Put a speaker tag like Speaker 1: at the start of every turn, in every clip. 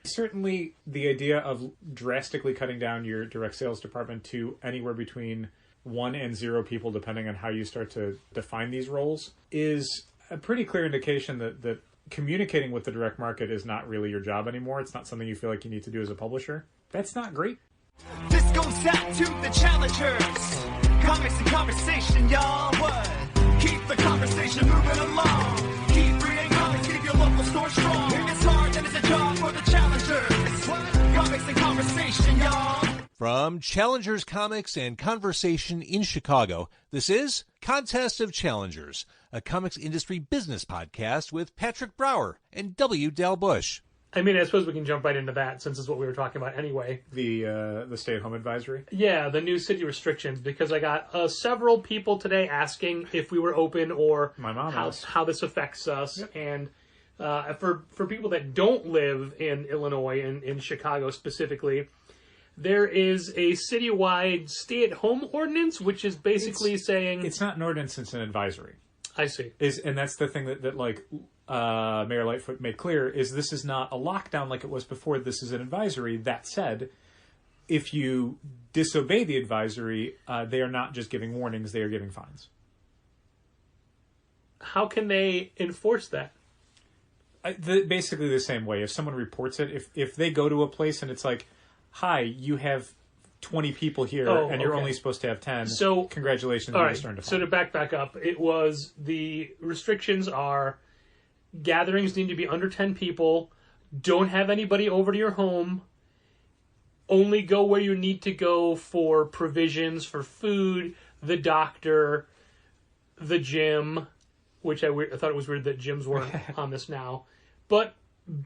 Speaker 1: Certainly the idea of drastically cutting down your direct sales department to anywhere between 1 and 0 people, depending on how you start to define these roles, is a pretty clear indication that communicating with the direct market is not really your job anymore. It's not something you feel like you need to do as a publisher. That's not great.
Speaker 2: This goes out to the challengers. Comics and conversation, y'all. What? Keep the conversation moving along. Keep reading comics, keep your local store strong. It's hard and it's a job for the challengers. What? Comics and conversation, y'all.
Speaker 3: From Challengers Comics and Conversation in Chicago, this is Contest of Challengers, a comics industry business podcast with Patrick Brower and W. Dal Bush.
Speaker 4: I mean, I suppose we can jump right into that since it's what we were talking about anyway.
Speaker 1: The stay-at-home advisory?
Speaker 4: Yeah, the new city restrictions, because I got several people today asking if we were open or
Speaker 1: My mom
Speaker 4: how this affects us.
Speaker 1: Yep.
Speaker 4: And for people that don't live in Illinois, in Chicago specifically, there is a citywide stay-at-home ordinance, which is basically saying...
Speaker 1: It's not an ordinance, it's an advisory.
Speaker 4: I see.
Speaker 1: And that's the thing that Mayor Lightfoot made clear, is this is not a lockdown like it was before. This is an advisory. That said, if you disobey the advisory, they are not just giving warnings, they are giving fines.
Speaker 4: How can they enforce that?
Speaker 1: Basically the same way. If someone reports it, if they go to a place and it's like, hi, you have 20 people here and you're only supposed to have 10, so congratulations.
Speaker 4: All right, so to back up, it was the restrictions are gatherings need to be under 10 people, don't have anybody over to your home, only go where you need to go for provisions, for food, the doctor, the gym, which I thought it was weird that gyms weren't on this now. But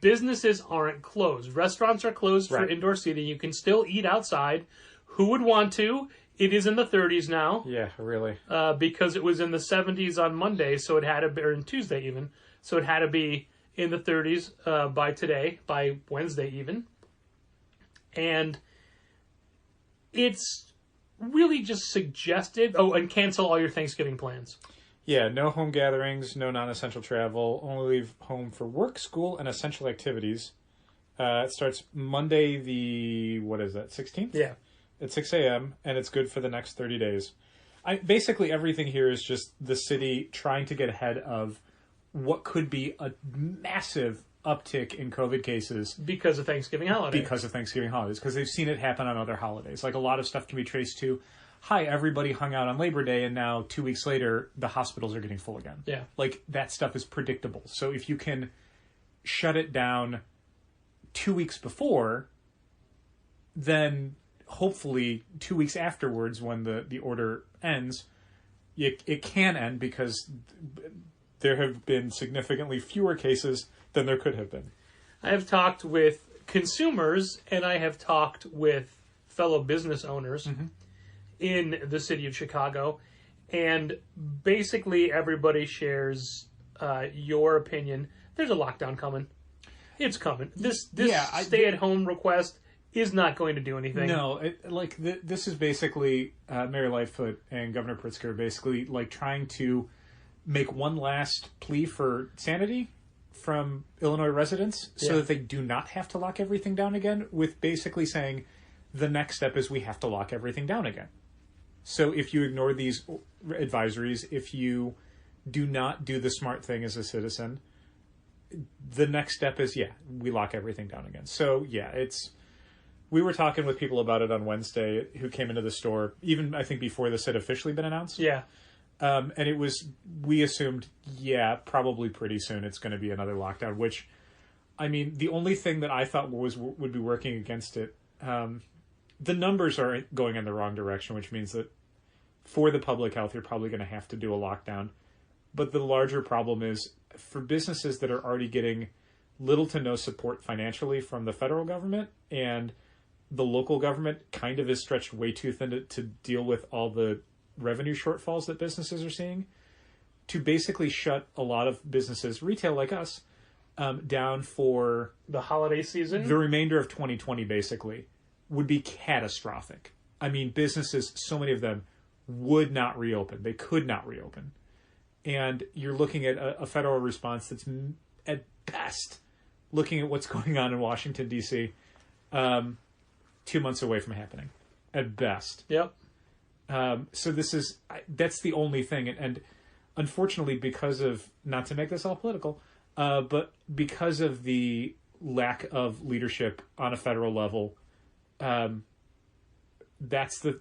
Speaker 4: businesses aren't closed. Restaurants are closed for indoor seating. You can still eat outside. Who would want to? It is in the 30s now.
Speaker 1: Yeah, really.
Speaker 4: Because it was in the 70s on Monday, so it had to be, or on Tuesday even, so it had to be in the 30s by Wednesday even. And it's really just suggested. Oh, and cancel all your Thanksgiving plans.
Speaker 1: Yeah, no home gatherings, no non-essential travel, only leave home for work, school, and essential activities. It starts Monday 16th?
Speaker 4: Yeah.
Speaker 1: At 6 a.m., and it's good for the next 30 days. Basically, everything here is just the city trying to get ahead of what could be a massive uptick in COVID cases.
Speaker 4: Because of Thanksgiving holidays.
Speaker 1: Because they've seen it happen on other holidays. Like, a lot of stuff can be traced to, hi, everybody hung out on Labor Day, and now 2 weeks later, the hospitals are getting full again.
Speaker 4: Yeah.
Speaker 1: Like, that stuff is predictable. So if you can shut it down 2 weeks before, then hopefully 2 weeks afterwards, when the order ends, it can end, because there have been significantly fewer cases than there could have been.
Speaker 4: I have talked with consumers, and I have talked with fellow business owners in the city of Chicago, and basically everybody shares your opinion. There's a lockdown coming. It's coming. This stay-at-home request is not going to do anything.
Speaker 1: No, this is basically Mayor Lightfoot and Governor Pritzker basically like trying to make one last plea for sanity from Illinois residents so that they do not have to lock everything down again, with basically saying the next step is we have to lock everything down again. So if you ignore these advisories, if you do not do the smart thing as a citizen, the next step is, we lock everything down again. So, we were talking with people about it on Wednesday who came into the store, even I think before this had officially been announced.
Speaker 4: Yeah.
Speaker 1: And we assumed, probably pretty soon it's going to be another lockdown, which, I mean, the only thing that I thought would be working against it, the numbers are going in the wrong direction, which means that for the public health, you're probably going to have to do a lockdown. But the larger problem is for businesses that are already getting little to no support financially from the federal government, and the local government kind of is stretched way too thin to deal with all the revenue shortfalls that businesses are seeing, to basically shut a lot of businesses, retail like us, down for
Speaker 4: the holiday season.
Speaker 1: The remainder of 2020 basically would be catastrophic. I mean, businesses, so many of them would not reopen. They could not reopen. And you're looking at a federal response that's at best looking at what's going on in Washington, D.C., 2 months away from happening, at best.
Speaker 4: Yep.
Speaker 1: So that's the only thing. And unfortunately, because of, not to make this all political, but because of the lack of leadership on a federal level, that's the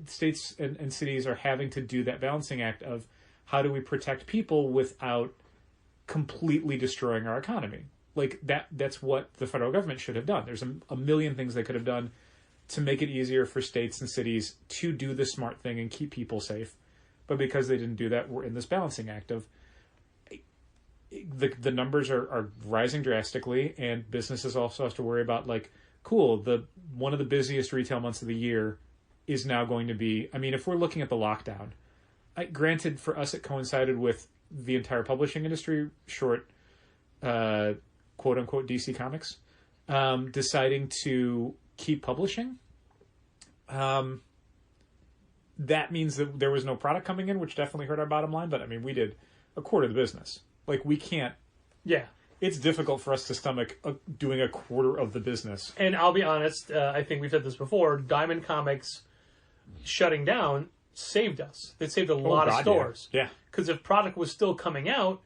Speaker 1: states and cities are having to do that balancing act of how do we protect people without completely destroying our economy. Like that's what the federal government should have done. There's a million things they could have done to make it easier for states and cities to do the smart thing and keep people safe. But because they didn't do that, we're in this balancing act of the numbers are rising drastically, and businesses also have to worry about, like, cool, one of the busiest retail months of the year is now going to be, I mean, if we're looking at the lockdown, granted for us it coincided with the entire publishing industry, short, quote unquote, DC Comics, deciding to keep publishing. That means that there was no product coming in, which definitely hurt our bottom line. But I mean, we did a quarter of the business. Like, we can't.
Speaker 4: Yeah.
Speaker 1: It's difficult for us to stomach doing a quarter of the business.
Speaker 4: And I'll be honest, I think we've said this before, Diamond Comics shutting down saved us. It saved a lot of stores.
Speaker 1: Yeah.
Speaker 4: Because if product was still coming out,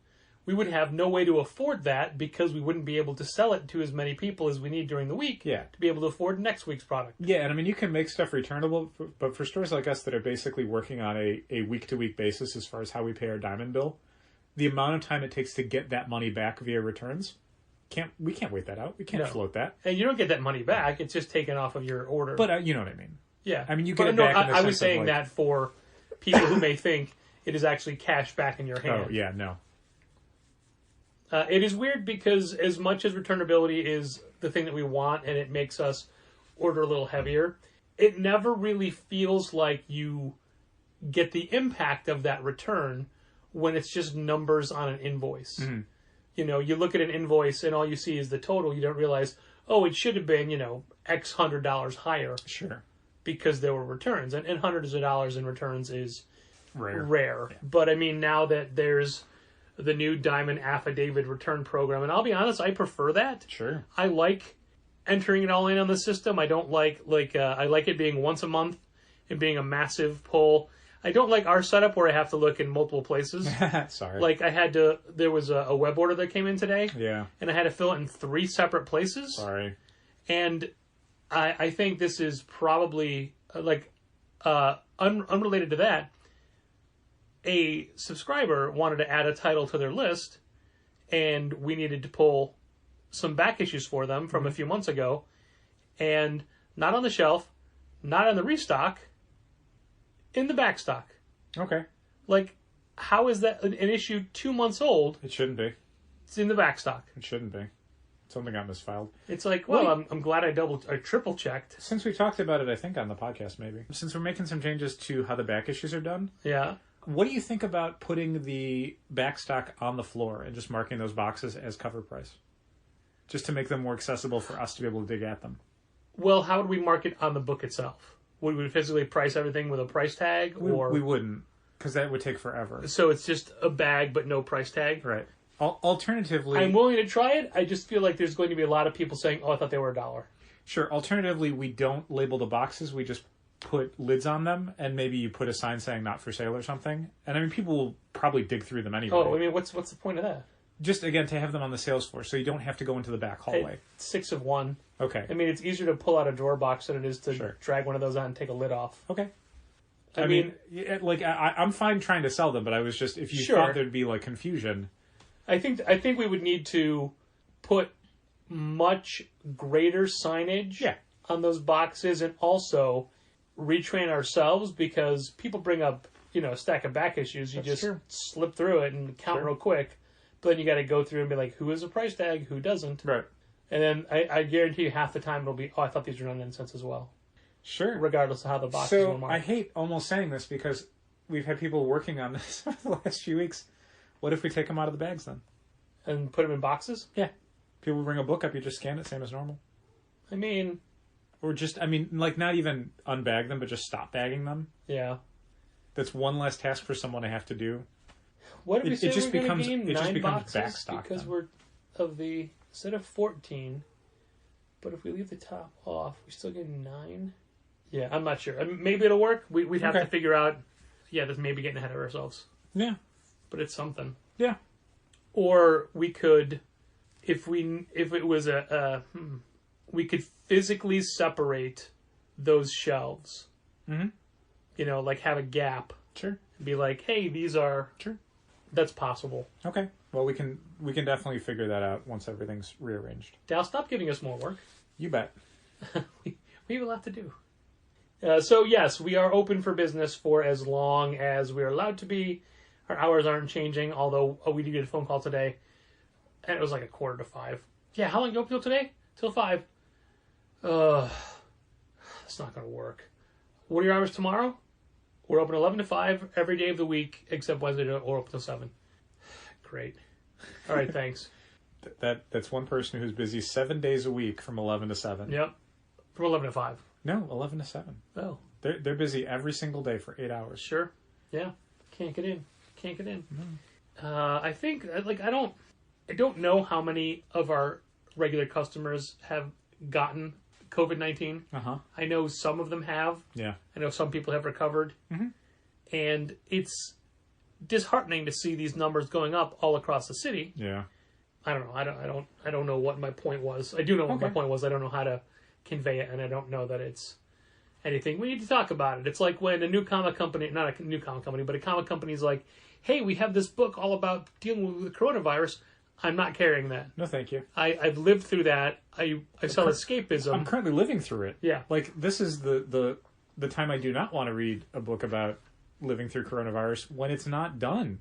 Speaker 4: we would have no way to afford that because we wouldn't be able to sell it to as many people as we need during the week to be able to afford next week's product.
Speaker 1: Yeah, and I mean, you can make stuff returnable, but for stores like us that are basically working on a week-to-week basis as far as how we pay our Diamond bill, the amount of time it takes to get that money back via returns, we can't wait that out. We can't float that.
Speaker 4: And you don't get that money back. It's just taken off of your order.
Speaker 1: But you know what I mean.
Speaker 4: Yeah.
Speaker 1: I mean, you get it back in the
Speaker 4: I was
Speaker 1: sense
Speaker 4: saying
Speaker 1: of,
Speaker 4: that for people who may think it is actually cash back in your hand.
Speaker 1: Oh, yeah, no.
Speaker 4: It is weird because as much as returnability is the thing that we want and it makes us order a little heavier, it never really feels like you get the impact of that return when it's just numbers on an invoice. Mm-hmm. You know, you look at an invoice and all you see is the total. You don't realize, oh, it should have been, X $100 higher.
Speaker 1: Sure.
Speaker 4: Because there were returns. And hundreds of dollars in returns is rare.
Speaker 1: Yeah.
Speaker 4: But I mean, now that there's the new Diamond Affidavit return program, and I'll be honest, I prefer that.
Speaker 1: Sure.
Speaker 4: I like entering it all in on the system. I don't like I like it being once a month and being a massive pull. I don't like our setup where I have to look in multiple places.
Speaker 1: Sorry.
Speaker 4: Like there was a web order that came in today.
Speaker 1: Yeah.
Speaker 4: And I had to fill it in 3 separate places.
Speaker 1: Sorry.
Speaker 4: And I think this is probably unrelated to that. A subscriber wanted to add a title to their list, and we needed to pull some back issues for them from a few months ago, and not on the shelf, not on the restock, in the back stock.
Speaker 1: Okay.
Speaker 4: Like, how is that an issue 2 months old?
Speaker 1: It shouldn't be.
Speaker 4: It's in the back stock.
Speaker 1: It shouldn't be. Something got misfiled.
Speaker 4: It's like, well, I'm glad I triple checked.
Speaker 1: Since we talked about it, I think on the podcast maybe. Since we're making some changes to how the back issues are done.
Speaker 4: Yeah.
Speaker 1: What do you think about putting the back stock on the floor and just marking those boxes as cover price? Just to make them more accessible for us to be able to dig at them.
Speaker 4: Well, how would we mark it on the book itself? Would we physically price everything with a price tag?
Speaker 1: We wouldn't, because that would take forever.
Speaker 4: So it's just a bag but no price tag?
Speaker 1: Right. Alternatively...
Speaker 4: I'm willing to try it. I just feel like there's going to be a lot of people saying, oh, I thought they were $1.
Speaker 1: Sure. Alternatively, we don't label the boxes. We just put lids on them, and maybe you put a sign saying not for sale or something. And I mean, people will probably dig through them anyway.
Speaker 4: Oh, I mean, what's the point of that?
Speaker 1: Just, again, to have them on the sales floor, so you don't have to go into the back hallway.
Speaker 4: 6 of 1.
Speaker 1: Okay.
Speaker 4: I mean, it's easier to pull out a drawer box than it is to drag one of those out and take a lid off.
Speaker 1: Okay.
Speaker 4: I mean,
Speaker 1: I'm fine trying to sell them, but I was just, if you thought there'd be, like, confusion...
Speaker 4: I think we would need to put much greater signage on those boxes, and also retrain ourselves, because people bring up, a stack of back issues. You just slip through it and count real quick. But then you got to go through and be like, who has a price tag, who doesn't?
Speaker 1: Right.
Speaker 4: And then I guarantee you half the time it'll be, oh, I thought these were 99 cents as well.
Speaker 1: Sure.
Speaker 4: Regardless of how the boxes were marked.
Speaker 1: I hate almost saying this because we've had people working on this over the last few weeks. What if we take them out of the bags then?
Speaker 4: And put them in boxes?
Speaker 1: Yeah. People bring a book up, you just scan it, same as normal.
Speaker 4: I mean...
Speaker 1: Or just, not even unbag them, but just stop bagging them.
Speaker 4: Yeah.
Speaker 1: That's one less task for someone to have to do.
Speaker 4: What did we say
Speaker 1: it just
Speaker 4: we're
Speaker 1: becomes
Speaker 4: gain?
Speaker 1: it just
Speaker 4: 9
Speaker 1: becomes
Speaker 4: boxes
Speaker 1: backstock
Speaker 4: because
Speaker 1: then.
Speaker 4: we're of the instead of 14, but if we leave the top off, we still get 9. Yeah, I'm not sure. I mean, maybe it'll work. We'd have to figure out. Yeah, that's maybe getting ahead of ourselves.
Speaker 1: Yeah.
Speaker 4: But it's something.
Speaker 1: Yeah.
Speaker 4: Or we could, if it was we could physically separate those shelves.
Speaker 1: Mm-hmm.
Speaker 4: You know, like have a gap.
Speaker 1: Sure.
Speaker 4: Be like, hey, these are.
Speaker 1: Sure.
Speaker 4: That's possible.
Speaker 1: Okay. Well, we can definitely figure that out once everything's rearranged.
Speaker 4: Dal, stop giving us more work.
Speaker 1: You bet.
Speaker 4: we have a lot to do. So yes, we are open for business for as long as we're allowed to be. Our hours aren't changing, although we did get a phone call today, and it was like 4:45. Yeah, how long you open till today? Till 5. It's not going to work. What are your hours tomorrow? We're open 11 to 5 every day of the week, except Wednesday or open till 7. Great. All right, thanks.
Speaker 1: That's one person who's busy 7 days a week from 11 to 7.
Speaker 4: Yep. From 11 to 5.
Speaker 1: No, 11 to 7.
Speaker 4: Oh.
Speaker 1: They're busy every single day for 8 hours.
Speaker 4: Sure. Yeah. Can't get in.
Speaker 1: Mm-hmm.
Speaker 4: I think, like, I don't know how many of our regular customers have gotten COVID-19.
Speaker 1: Uh-huh.
Speaker 4: I know some of them have.
Speaker 1: Yeah.
Speaker 4: I know some people have recovered.
Speaker 1: Mm-hmm.
Speaker 4: And it's disheartening to see these numbers going up all across the city.
Speaker 1: Yeah.
Speaker 4: I don't know. I don't know what my point was. I do know what my point was. I don't know how to convey it, and I don't know that it's anything. We need to talk about it. It's like when a new comic company, not a new comic company, but a comic company is like, hey, we have this book all about dealing with the coronavirus. I'm not carrying that.
Speaker 1: No, thank you.
Speaker 4: I've lived through that. I sell escapism.
Speaker 1: I'm currently living through it.
Speaker 4: Yeah.
Speaker 1: Like, this is the time I do not want to read a book about living through coronavirus when it's not done.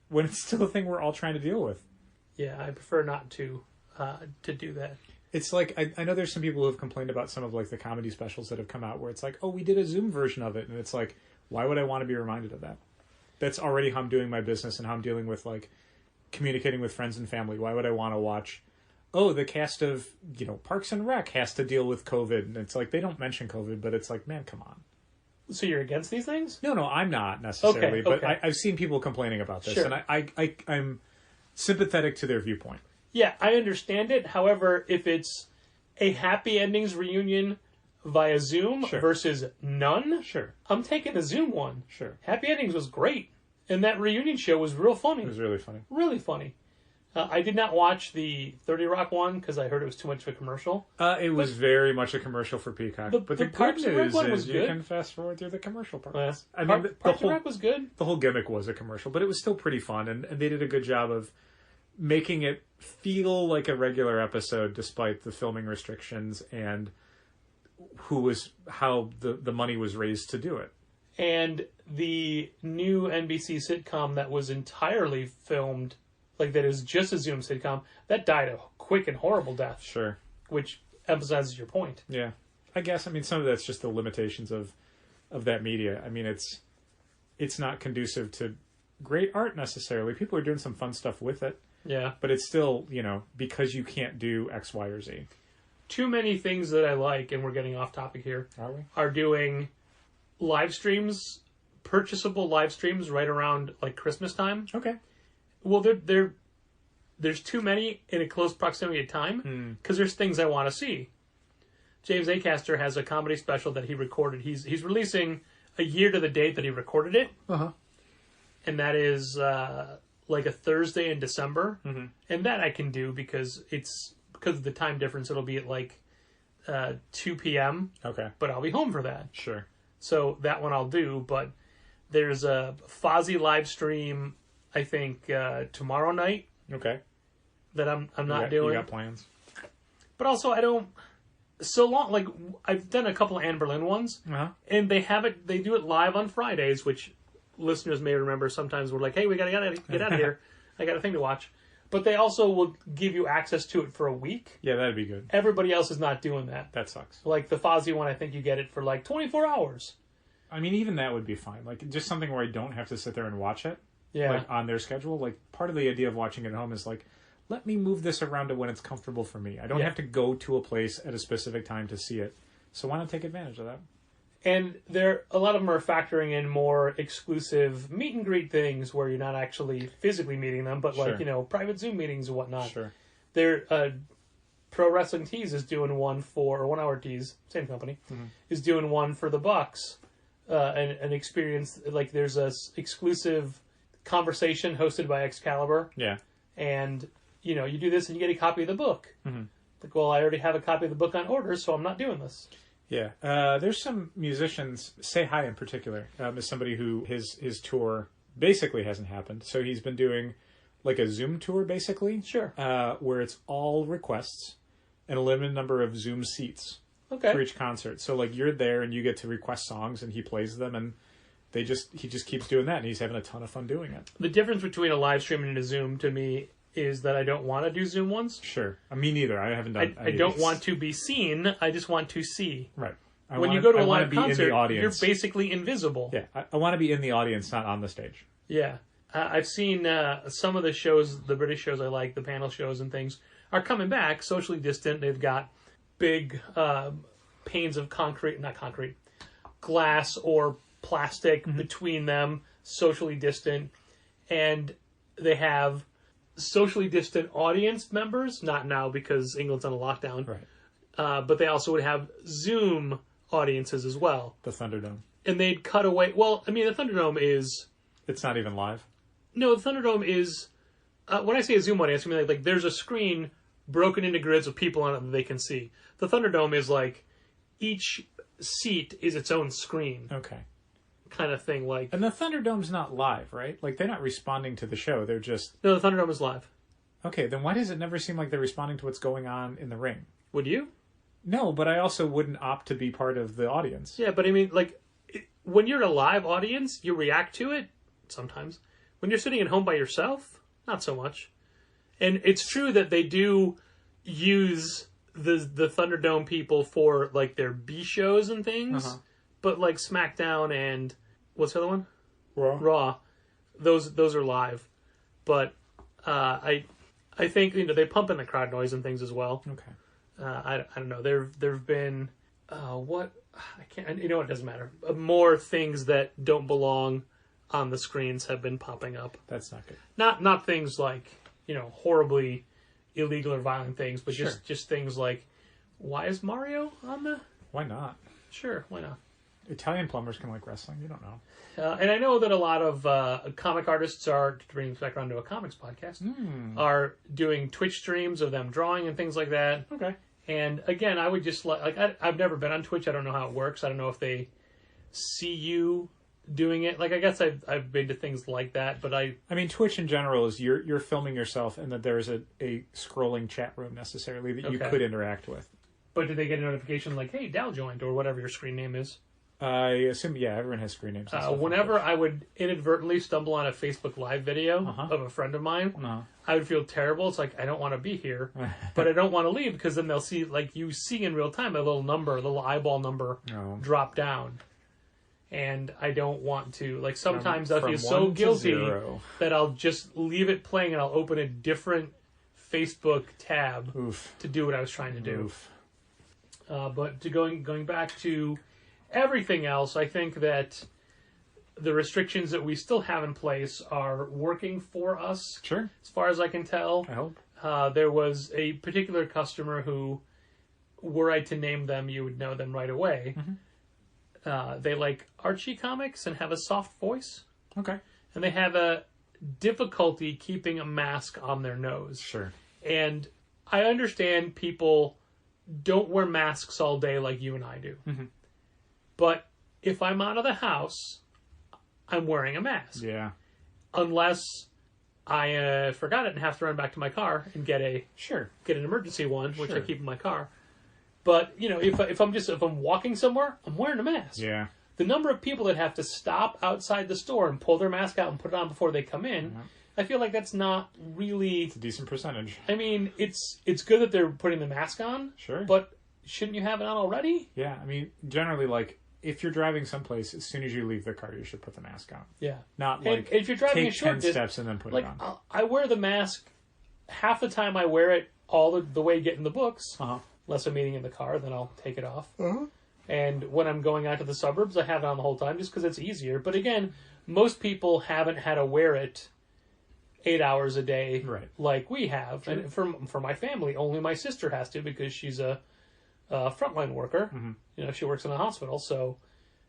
Speaker 1: When it's still a thing we're all trying to deal with.
Speaker 4: Yeah, I prefer not to do that.
Speaker 1: It's like, I know there's some people who have complained about some of like the comedy specials that have come out where it's like, oh, we did a Zoom version of it. And it's like, why would I want to be reminded of that? That's already how I'm doing my business and how I'm dealing with like communicating with friends and family. Why would I want to watch, oh, the cast of, Parks and Rec has to deal with COVID. And it's like, they don't mention COVID, but it's like, man, come on.
Speaker 4: So you're against these things?
Speaker 1: No, I'm not necessarily.
Speaker 4: Okay.
Speaker 1: But I've seen people complaining about this.
Speaker 4: Sure.
Speaker 1: And I'm sympathetic to their viewpoint.
Speaker 4: Yeah, I understand it. However, if it's a happy endings reunion via Zoom versus none, I'm taking the Zoom one.
Speaker 1: Sure.
Speaker 4: Happy endings was great. And that reunion show was real funny.
Speaker 1: It was really funny.
Speaker 4: Really funny. I did not watch the 30 Rock one because I heard it was too much of a commercial.
Speaker 1: It was very much a commercial for Peacock. But the
Speaker 4: Parks
Speaker 1: good
Speaker 4: and Rec
Speaker 1: news
Speaker 4: one was
Speaker 1: is
Speaker 4: good.
Speaker 1: you can fast forward through the commercial parts.
Speaker 4: I mean, Parks and Rec was good.
Speaker 1: The whole gimmick was a commercial, but it was still pretty fun, and they did a good job of making it feel like a regular episode despite the filming restrictions and how the money was raised to do it.
Speaker 4: And the new NBC sitcom that was entirely filmed, like that is just a Zoom sitcom, that died a quick and horrible death.
Speaker 1: Sure.
Speaker 4: Which emphasizes your point.
Speaker 1: Yeah. I guess, some of that's just the limitations of that media. I mean, it's not conducive to great art necessarily. People are doing some fun stuff with it.
Speaker 4: Yeah.
Speaker 1: But it's still, because you can't do X, Y, or Z.
Speaker 4: Too many things that I like, and we're getting off topic here, are doing live streams, purchasable live streams right around like Christmas time.
Speaker 1: Okay.
Speaker 4: Well, there's too many in a close proximity of time because there's things I want to see. James Acaster has a comedy special that he recorded. He's releasing a year to the date that he recorded it.
Speaker 1: Uh-huh.
Speaker 4: And that is like a Thursday in December.
Speaker 1: Mm-hmm.
Speaker 4: And that I can do because of the time difference. It'll be at like 2 p.m.
Speaker 1: Okay.
Speaker 4: But I'll be home for that.
Speaker 1: Sure.
Speaker 4: So that one I'll do. But there's a Fozzie live stream, I think, tomorrow night.
Speaker 1: Okay.
Speaker 4: That I'm not doing.
Speaker 1: You got plans?
Speaker 4: But also I don't. So long, like I've done a couple of Anne Boleyn ones, and they do it live on Fridays, which listeners may remember. Sometimes we're like, "Hey, we gotta get out of here. I got a thing to watch." But they also will give you access to it for a week.
Speaker 1: Yeah, that'd be good.
Speaker 4: Everybody else is not doing that.
Speaker 1: That sucks.
Speaker 4: Like the Fozzie one, I think you get it for like 24 hours.
Speaker 1: I mean, even that would be fine. Like just something where I don't have to sit there and watch it.
Speaker 4: Yeah.
Speaker 1: Like on their schedule. Like part of the idea of watching it at home is like, let me move this around to when it's comfortable for me. I don't have to go to a place at a specific time to see it. So why not take advantage of that?
Speaker 4: And a lot of them are factoring in more exclusive meet and greet things where you're not actually physically meeting them, but like, private Zoom meetings and whatnot.
Speaker 1: Sure.
Speaker 4: They're Pro Wrestling Tees is doing one for, or 1 Hour Tees, same company, is doing one for the Bucks. An experience, like there's a exclusive conversation hosted by Excalibur.
Speaker 1: Yeah.
Speaker 4: And, you know, you do this and you get a copy of the book.
Speaker 1: Mm-hmm.
Speaker 4: Like, well, I already have a copy of the book on order, so I'm not doing this.
Speaker 1: Yeah. There's some musicians, Say Hi in particular, is somebody who his tour basically hasn't happened. So he's been doing like a Zoom tour, basically.
Speaker 4: Sure.
Speaker 1: Where it's all requests and a limited number of Zoom seats
Speaker 4: Okay.
Speaker 1: for each concert. So like you're there and you get to request songs and he plays them and he just keeps doing that and he's having a ton of fun doing it.
Speaker 4: The difference between a live stream and a Zoom to me is that I don't want to do Zoom ones.
Speaker 1: Sure. Me neither. I haven't done.
Speaker 4: I don't want to be seen. I just want to see.
Speaker 1: Right.
Speaker 4: When you go to a live concert, you're basically invisible.
Speaker 1: Yeah. I want to be in the audience, not on the stage.
Speaker 4: Yeah. I've seen some of the shows, the British shows I like, the panel shows and things, are coming back, socially distant. They've got big panes of glass or plastic between them, socially distant. And they have socially distant audience members, not now because England's on a lockdown.
Speaker 1: Right.
Speaker 4: But they also would have Zoom audiences as well.
Speaker 1: The Thunderdome.
Speaker 4: And they'd cut away. Well, I mean, the Thunderdome is...
Speaker 1: It's not even live?
Speaker 4: No, the Thunderdome is... when I say a Zoom audience, I mean like there's a screen broken into grids of people on it that they can see. The Thunderdome is like each seat is its own screen.
Speaker 1: Okay.
Speaker 4: Kind of thing. Like.
Speaker 1: And the Thunderdome's not live, right? Like they're not responding to the show. They're just...
Speaker 4: No, the Thunderdome is live.
Speaker 1: Okay, then why does it never seem like they're responding to what's going on in the ring?
Speaker 4: Would you?
Speaker 1: No, but I also wouldn't opt to be part of the audience.
Speaker 4: Yeah, but I mean, like, when you're a live audience, you react to it sometimes. When you're sitting at home by yourself, not so much. And it's true that they do use the Thunderdome people for, like, their B shows and things. Uh-huh. But, like, SmackDown and... What's the other one? Raw. Those are live. But I think, you know, they pump in the crowd noise and things as well.
Speaker 1: Okay.
Speaker 4: I don't know. There've been what I can't. You know, it doesn't matter. More things that don't belong on the screens have been popping up.
Speaker 1: That's not good.
Speaker 4: Not things like, you know, horribly illegal or violent things, but
Speaker 1: sure.
Speaker 4: just things like, why is Mario on the?
Speaker 1: Why not?
Speaker 4: Sure, why not?
Speaker 1: Italian plumbers can like wrestling. You don't know.
Speaker 4: And I know that a lot of comic artists are, to bring this back around to a comics podcast, are doing Twitch streams of them drawing and things like that.
Speaker 1: Okay.
Speaker 4: And again, I would just like I've never been on Twitch. I don't know how it works. I don't know if they see you doing it. Like I guess I've been to things like that, but I
Speaker 1: mean Twitch in general is you're filming yourself and that there's a scrolling chat room necessarily that you could interact with.
Speaker 4: But did they get a notification like, hey, Dow joined or whatever your screen name is?
Speaker 1: I assume, yeah, everyone has screen names.
Speaker 4: Whenever I would inadvertently stumble on a Facebook Live video of a friend of mine, I would feel terrible. It's like, I don't want to be here, but I don't want to leave because then they'll see, like you see in real time, a little number, a little eyeball number drop down. And I don't want to, like sometimes I feel so guilty that I'll just leave it playing and I'll open a different Facebook tab to do what I was trying to do. But going back to everything else, I think that the restrictions that we still have in place are working for us.
Speaker 1: Sure.
Speaker 4: As far as I can tell.
Speaker 1: I hope.
Speaker 4: There was a particular customer who, were I to name them, you would know them right away. They like Archie comics and have a soft voice.
Speaker 1: Okay.
Speaker 4: And they have a difficulty keeping a mask on their nose.
Speaker 1: Sure.
Speaker 4: And I understand people don't wear masks all day like you and I do. But if I'm out of the house, I'm wearing a mask.
Speaker 1: Yeah.
Speaker 4: Unless I forgot it and have to run back to my car and get an emergency one, which I keep in my car. But you know, if I'm walking somewhere, I'm wearing a mask.
Speaker 1: Yeah.
Speaker 4: The number of people that have to stop outside the store and pull their mask out and put it on before they come in, I feel like that's not really.
Speaker 1: It's a decent percentage.
Speaker 4: I mean, it's good that they're putting the mask on.
Speaker 1: Sure.
Speaker 4: But shouldn't you have it on already?
Speaker 1: Yeah. I mean, generally, like, if you're driving someplace, as soon as you leave the car, you should put the mask on.
Speaker 4: Yeah.
Speaker 1: Not like
Speaker 4: if you're driving
Speaker 1: take
Speaker 4: a short
Speaker 1: 10 steps and then put it on.
Speaker 4: I wear the mask half the time. I wear it all the way getting the books. Unless I'm eating in the car, then I'll take it off. And when I'm going out to the suburbs, I have it on the whole time just because it's easier. But again, most people haven't had to wear it 8 hours a day,
Speaker 1: Right.
Speaker 4: like we have. Sure. And for my family, only my sister has to because she's a frontline worker.
Speaker 1: Mm-hmm.
Speaker 4: You know, she works in a hospital, so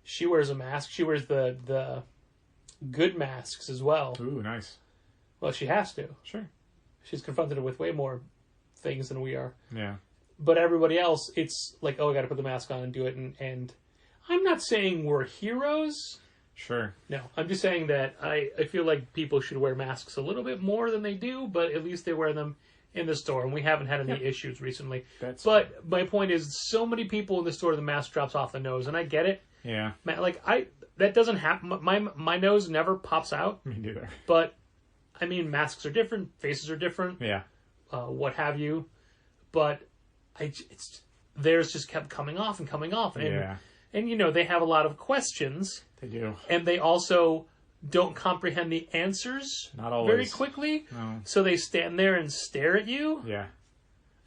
Speaker 4: she wears a mask. She wears the good masks as well.
Speaker 1: Ooh, nice.
Speaker 4: Well, she has to.
Speaker 1: Sure.
Speaker 4: She's confronted with way more things than we are.
Speaker 1: Yeah.
Speaker 4: But everybody else, it's like, oh, I got to put the mask on and do it. And I'm not saying we're heroes.
Speaker 1: Sure.
Speaker 4: No, I'm just saying that I feel like people should wear masks a little bit more than they do, but at least they wear them in the store, and we haven't had any issues recently. But my point is, so many people in the store, the mask drops off the nose, and I get it.
Speaker 1: Yeah.
Speaker 4: Like, that doesn't happen. My nose never pops out.
Speaker 1: Me neither.
Speaker 4: But, I mean, masks are different, faces are different.
Speaker 1: Yeah.
Speaker 4: What have you. But theirs just kept coming off and coming off. And, you know, they have a lot of questions.
Speaker 1: They do.
Speaker 4: And they also don't comprehend the answers
Speaker 1: Not always.
Speaker 4: very quickly.
Speaker 1: No.
Speaker 4: So they stand there and stare at you.
Speaker 1: Yeah.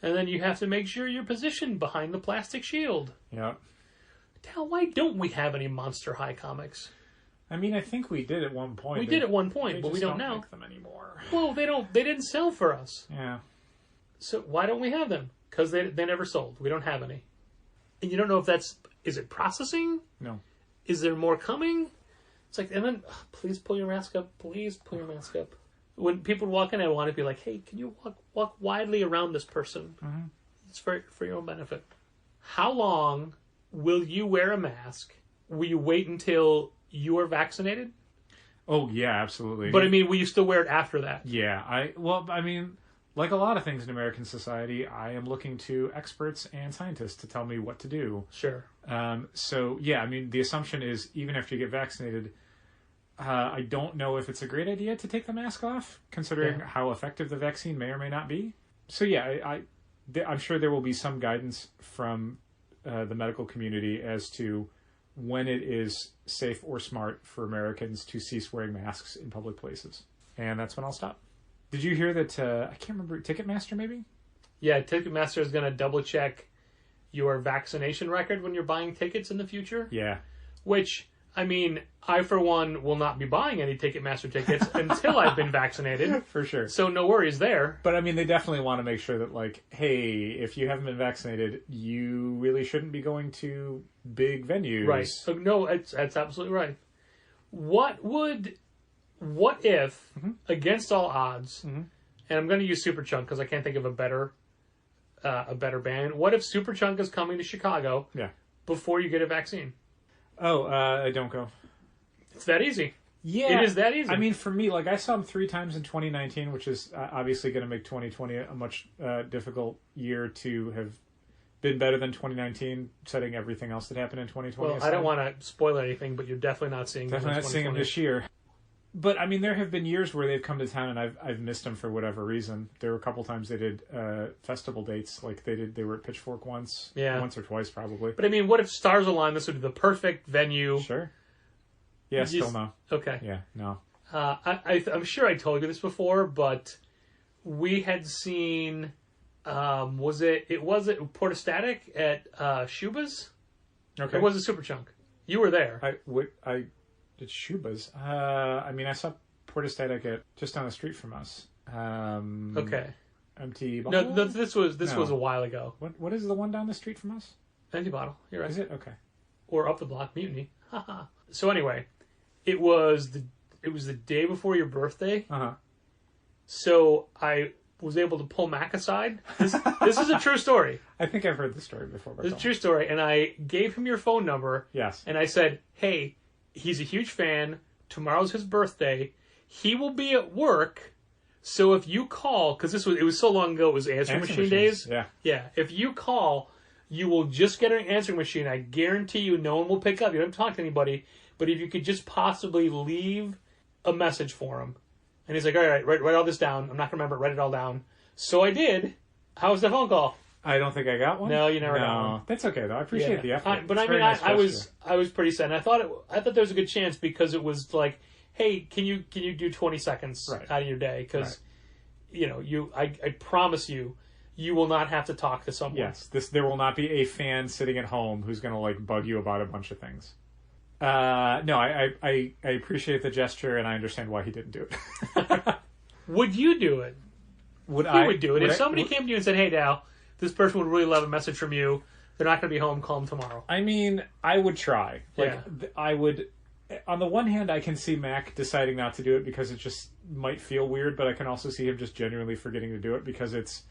Speaker 4: And then you have to make sure you're positioned behind the plastic shield.
Speaker 1: Yeah.
Speaker 4: Hell, why don't we have any Monster High comics?
Speaker 1: I mean, I think we did at one point.
Speaker 4: We did at one point, but we don't now.
Speaker 1: Make them anymore.
Speaker 4: Well, they didn't sell for us.
Speaker 1: Yeah.
Speaker 4: So why don't we have them? Because they never sold. We don't have any. And you don't know if is it processing?
Speaker 1: No.
Speaker 4: Is there more coming? It's like, and then, please pull your mask up. Please pull your mask up. When people walk in, I want to be like, hey, can you walk widely around this person?
Speaker 1: Mm-hmm.
Speaker 4: It's for your own benefit. How long will you wear a mask? Will you wait until you are vaccinated?
Speaker 1: Oh, yeah, absolutely.
Speaker 4: But I mean, will you still wear it after that?
Speaker 1: Yeah. I mean, like a lot of things in American society, I am looking to experts and scientists to tell me what to do.
Speaker 4: Sure.
Speaker 1: So, yeah, I mean, the assumption is even after you get vaccinated, I don't know if it's a great idea to take the mask off, considering how effective the vaccine may or may not be. So, yeah, I'm sure there will be some guidance from the medical community as to when it is safe or smart for Americans to cease wearing masks in public places. And that's when I'll stop. Did you hear that, I can't remember, Ticketmaster maybe? Yeah,
Speaker 4: Ticketmaster is going to double check your vaccination record when you're buying tickets in the future.
Speaker 1: Yeah.
Speaker 4: Which, I mean, I for one will not be buying any Ticketmaster tickets until I've been vaccinated.
Speaker 1: For sure.
Speaker 4: So no worries there.
Speaker 1: But I mean, they definitely want to make sure that, like, hey, if you haven't been vaccinated, you really shouldn't be going to big venues.
Speaker 4: Right. So, no, that's absolutely right. What if, against all odds, and I'm going to use Superchunk because I can't think of a better band. What if Superchunk is coming to Chicago before you get a vaccine?
Speaker 1: Oh, don't go.
Speaker 4: It's that easy.
Speaker 1: Yeah.
Speaker 4: It is that easy.
Speaker 1: I mean, for me, like, I saw them 3 times in 2019, which is obviously going to make 2020 a much difficult year to have been better than 2019, setting everything else that happened in 2020
Speaker 4: Well, I don't want to spoil anything, but you're definitely not seeing them in 2020.
Speaker 1: Definitely not seeing them this year. But, I mean, there have been years where they've come to town and I've missed them for whatever reason. There were a couple times they did festival dates. Like, they were at Pitchfork once.
Speaker 4: Yeah.
Speaker 1: Once or twice, probably.
Speaker 4: But, I mean, what if stars align? This would be the perfect venue.
Speaker 1: Sure. Yeah, still no.
Speaker 4: Okay.
Speaker 1: Yeah, no.
Speaker 4: I'm sure I told you this before, but we had seen, was it Portastatic at Shuba's?
Speaker 1: Okay.
Speaker 4: Or was it Superchunk? You were there.
Speaker 1: It's Shuba's. I mean, I saw Portastatic at just down the street from us.
Speaker 4: Okay.
Speaker 1: Empty Bottle?
Speaker 4: No, this was a while ago.
Speaker 1: What is the one down the street from us?
Speaker 4: Empty Bottle. You're right.
Speaker 1: Is it? Okay.
Speaker 4: Or up the block, Mutiny. So anyway, it was the day before your birthday.
Speaker 1: Uh-huh.
Speaker 4: So I was able to pull Mac aside. This is a true story.
Speaker 1: I think I've heard the story before.
Speaker 4: It's a true story. And I gave him your phone number.
Speaker 1: Yes.
Speaker 4: And I said, hey, he's a huge fan. Tomorrow's his birthday. He will be at work. So if you call, because it was so long ago, it was answering machine days.
Speaker 1: Yeah.
Speaker 4: Yeah. If you call, you will just get an answering machine. I guarantee you no one will pick up. You don't have to talk to anybody. But if you could just possibly leave a message for him. And he's like, all right, write all this down. I'm not going to remember it. Write it all down. So I did. How was the phone call?
Speaker 1: I don't think I got one.
Speaker 4: No, you never got one.
Speaker 1: That's okay, though. I appreciate the effort.
Speaker 4: But I mean, I was pretty sad. And I thought there was a good chance because it was like, hey, can you do 20 seconds out of your day? Because, I promise you will not have to talk to someone.
Speaker 1: Yes, there will not be a fan sitting at home who's going to, like, bug you about a bunch of things. No, I appreciate the gesture, and I understand why he didn't do it.
Speaker 4: Would you do it?
Speaker 1: Would
Speaker 4: You
Speaker 1: I
Speaker 4: would do it. If somebody came to you and said, hey, Dal, this person would really love a message from you. They're not going to be home. Call them tomorrow.
Speaker 1: I mean, I would try. Like,
Speaker 4: Yeah.
Speaker 1: I would... On the one hand, I can see Mac deciding not to do it because it just might feel weird, but I can also see him just genuinely forgetting to do it because it's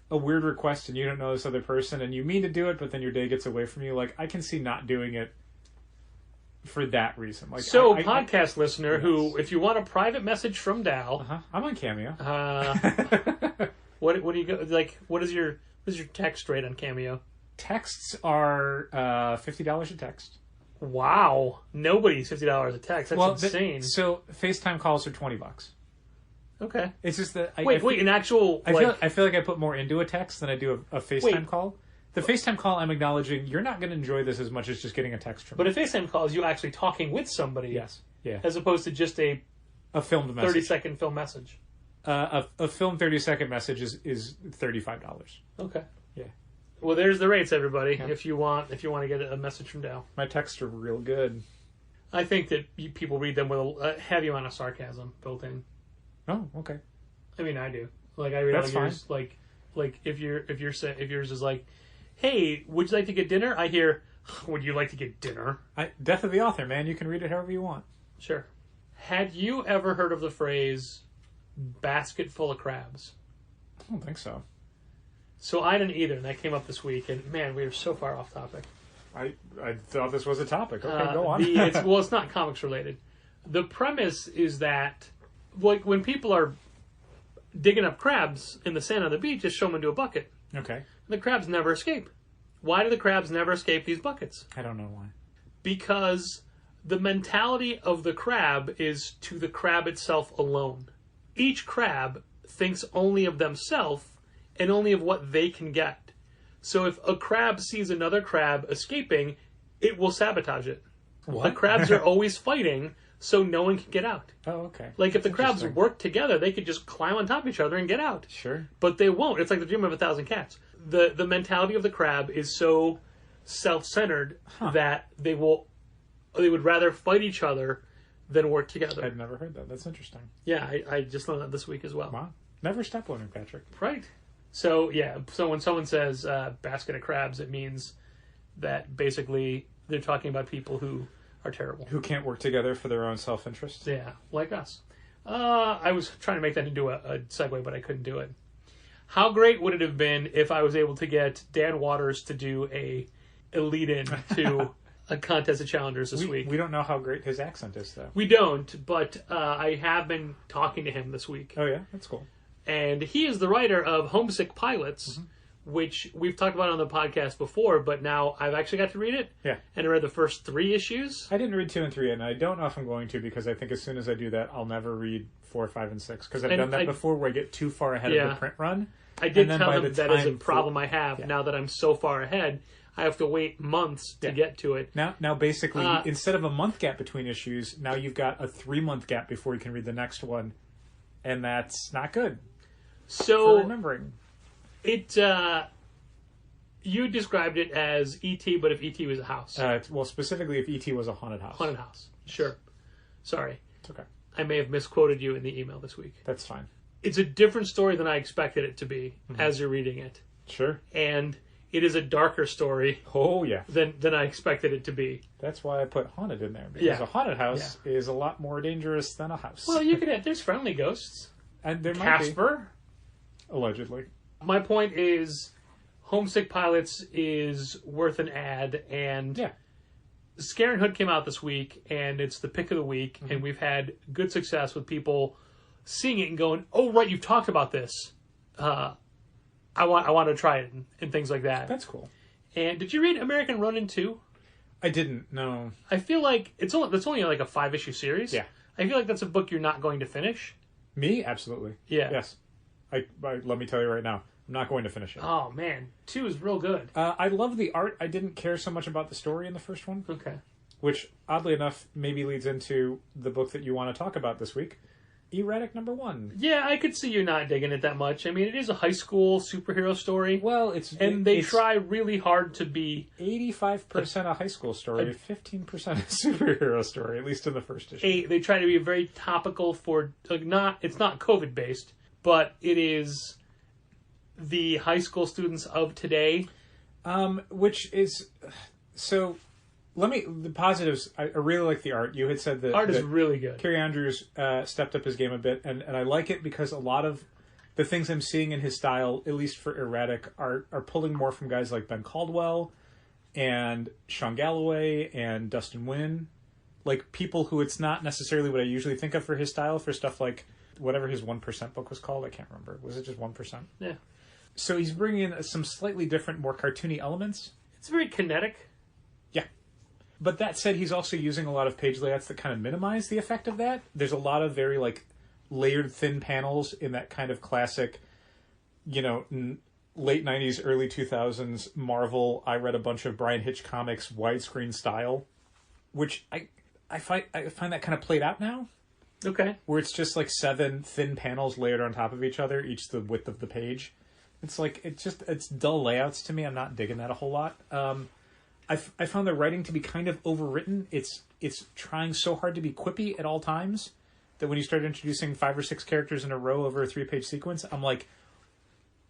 Speaker 1: a weird request and you don't know this other person and you mean to do it, but then your day gets away from you. Like, I can see not doing it for that reason. Like,
Speaker 4: So, podcast listener
Speaker 1: yes.
Speaker 4: who, if you want a private message from Dal,
Speaker 1: I'm on Cameo.
Speaker 4: what do you go like? What is your text rate on Cameo?
Speaker 1: Texts are $50 a text.
Speaker 4: Wow, nobody's $50 a text. That's insane.
Speaker 1: So FaceTime calls are $20.
Speaker 4: Okay.
Speaker 1: It's just that
Speaker 4: Wait, an actual
Speaker 1: I feel like I put more into a text than I do a FaceTime call. The FaceTime call, I'm acknowledging you're not going to enjoy this as much as just getting a text from
Speaker 4: But
Speaker 1: me.
Speaker 4: a FaceTime call is you actually talking with somebody.
Speaker 1: Yes. Yeah.
Speaker 4: As opposed to just a
Speaker 1: filmed message.
Speaker 4: 30-second film message.
Speaker 1: A filmed 30-second message is $35.
Speaker 4: Okay.
Speaker 1: Yeah.
Speaker 4: Well, there's the rates, everybody.
Speaker 1: Yeah.
Speaker 4: If you want to get a message from Dal,
Speaker 1: My texts are real good.
Speaker 4: I think that people read them with a heavy amount of sarcasm built in.
Speaker 1: Oh, okay.
Speaker 4: I mean, I do. Like I read
Speaker 1: That's
Speaker 4: all yours. Like if yours is like, "Hey, would you like to get dinner?" I hear, "Would you like to get dinner?"
Speaker 1: Death of the author, man. You can read it however you want.
Speaker 4: Sure. Had you ever heard of the phrase "basket full of crabs"?
Speaker 1: I don't think so.
Speaker 4: So I didn't either, and that came up this week. And man, we are so far off topic.
Speaker 1: I thought this was a topic. Okay, go on.
Speaker 4: It's not comics related. The premise is that, like, when people are digging up crabs in the sand on the beach, just show them into a bucket.
Speaker 1: Okay.
Speaker 4: The crabs never escape. Why do the crabs never escape these buckets?
Speaker 1: I don't know why.
Speaker 4: Because the mentality of the crab is to the crab itself alone. Each crab thinks only of themselves and only of what they can get. So if a crab sees another crab escaping, it will sabotage it.
Speaker 1: What?
Speaker 4: The crabs are always fighting, so no one can get out.
Speaker 1: Oh, okay.
Speaker 4: Like if the crabs
Speaker 1: Interesting.
Speaker 4: work together, they could just climb on top of each other and get out.
Speaker 1: Sure.
Speaker 4: But they won't. It's like the dream of a thousand cats. The mentality of the crab is so self-centered that they would rather fight each other than work together.
Speaker 1: I've never heard that. That's interesting.
Speaker 4: Yeah, I just learned that this week as well.
Speaker 1: Wow. Never stop learning, Patrick.
Speaker 4: Right. So yeah, so when someone says basket of crabs, it means that basically they're talking about people who are terrible.
Speaker 1: Who can't work together for their own self-interest.
Speaker 4: Yeah, like us. I was trying to make that into a segue, but I couldn't do it. How great would it have been if I was able to get Dan Waters to do a lead-in to a contest of challengers this week?
Speaker 1: We don't know how great his accent is, though.
Speaker 4: We don't, but I have been talking to him this week.
Speaker 1: Oh, yeah? That's cool.
Speaker 4: And he is the writer of Homesick Pilots, which we've talked about on the podcast before, but now I've actually got to read it.
Speaker 1: Yeah.
Speaker 4: And I read the first 3 issues.
Speaker 1: I didn't read 2 and 3 yet, and I don't know if I'm going to, because I think as soon as I do that, I'll never read 4, 5, and 6. Because I've done that before, where I get too far ahead of the print run.
Speaker 4: I did
Speaker 1: and then
Speaker 4: tell
Speaker 1: by
Speaker 4: them
Speaker 1: the
Speaker 4: that is a
Speaker 1: time
Speaker 4: problem I have now that I'm so far ahead. I have to wait months to get to it.
Speaker 1: Now, basically, instead of a month gap between issues, now you've got a 3-month gap before you can read the next one, and that's not good for
Speaker 4: So
Speaker 1: remembering.
Speaker 4: it, you described it as E.T., but if E.T. was a house.
Speaker 1: Well, specifically if E.T. was a haunted house.
Speaker 4: Haunted house. Sure. Sorry.
Speaker 1: It's okay.
Speaker 4: I may have misquoted you in the email this week.
Speaker 1: That's fine.
Speaker 4: It's a different story than I expected it to be as you're reading it.
Speaker 1: Sure.
Speaker 4: And it is a darker story
Speaker 1: Oh, yeah.
Speaker 4: than I expected it to be.
Speaker 1: That's why I put haunted in there, because a haunted house is a lot more dangerous than a house.
Speaker 4: Well, you could have, there's friendly ghosts.
Speaker 1: and there might
Speaker 4: Casper.
Speaker 1: be. Allegedly.
Speaker 4: My point is, Homesick Pilots is worth an ad, and
Speaker 1: Yeah.
Speaker 4: Scare and Hood came out this week, and it's the pick of the week, and we've had good success with people seeing it and going, "Oh, right, you've talked about this. I want to try it," and things like that.
Speaker 1: That's cool.
Speaker 4: And did you read American Ronin 2?
Speaker 1: I didn't, no.
Speaker 4: I feel like that's only like a 5-issue series.
Speaker 1: Yeah.
Speaker 4: I feel like that's a book you're not going to finish.
Speaker 1: Me? Absolutely.
Speaker 4: Yeah.
Speaker 1: Yes. I let me tell you right now, I'm not going to finish it.
Speaker 4: Oh man, 2 is real good.
Speaker 1: I love the art. I didn't care so much about the story in the first one,
Speaker 4: Okay.
Speaker 1: which, oddly enough, maybe leads into the book that you want to talk about this week, Erratic number 1.
Speaker 4: Yeah, I could see you not digging it that much. I mean, it is a high school superhero story.
Speaker 1: Well,
Speaker 4: they try really hard to be
Speaker 1: 85% a high school story, 15% a superhero story, at least in the first issue.
Speaker 4: They try to be very topical for it's not COVID based, but it is the high school students of today.
Speaker 1: Which is so. The positives. I really like the art. You had said that
Speaker 4: art is really good.
Speaker 1: Kerry Andrews stepped up his game a bit, and I like it because a lot of the things I'm seeing in his style, at least for Erratic, are pulling more from guys like Ben Caldwell and Sean Galloway and Dustin Nguyen, like people who it's not necessarily what I usually think of for his style for stuff like whatever his 1% book was called. I can't remember. Was it just 1%?
Speaker 4: Yeah.
Speaker 1: So he's bringing in some slightly different, more cartoony elements.
Speaker 4: It's very kinetic.
Speaker 1: Yeah. But that said, he's also using a lot of page layouts that kind of minimize the effect of that. There's a lot of very, like, layered thin panels in that kind of classic, you know, late 90s, early 2000s Marvel, I read a bunch of Brian Hitch comics, widescreen style, which I find that kind of played out now.
Speaker 4: Okay. Where
Speaker 1: it's just like 7 thin panels layered on top of each other, each the width of the page. It's like, it's dull layouts to me. I'm not digging that a whole lot. I found the writing to be kind of overwritten. It's trying so hard to be quippy at all times that when you start introducing 5 or 6 characters in a row over a 3-page sequence, I'm like,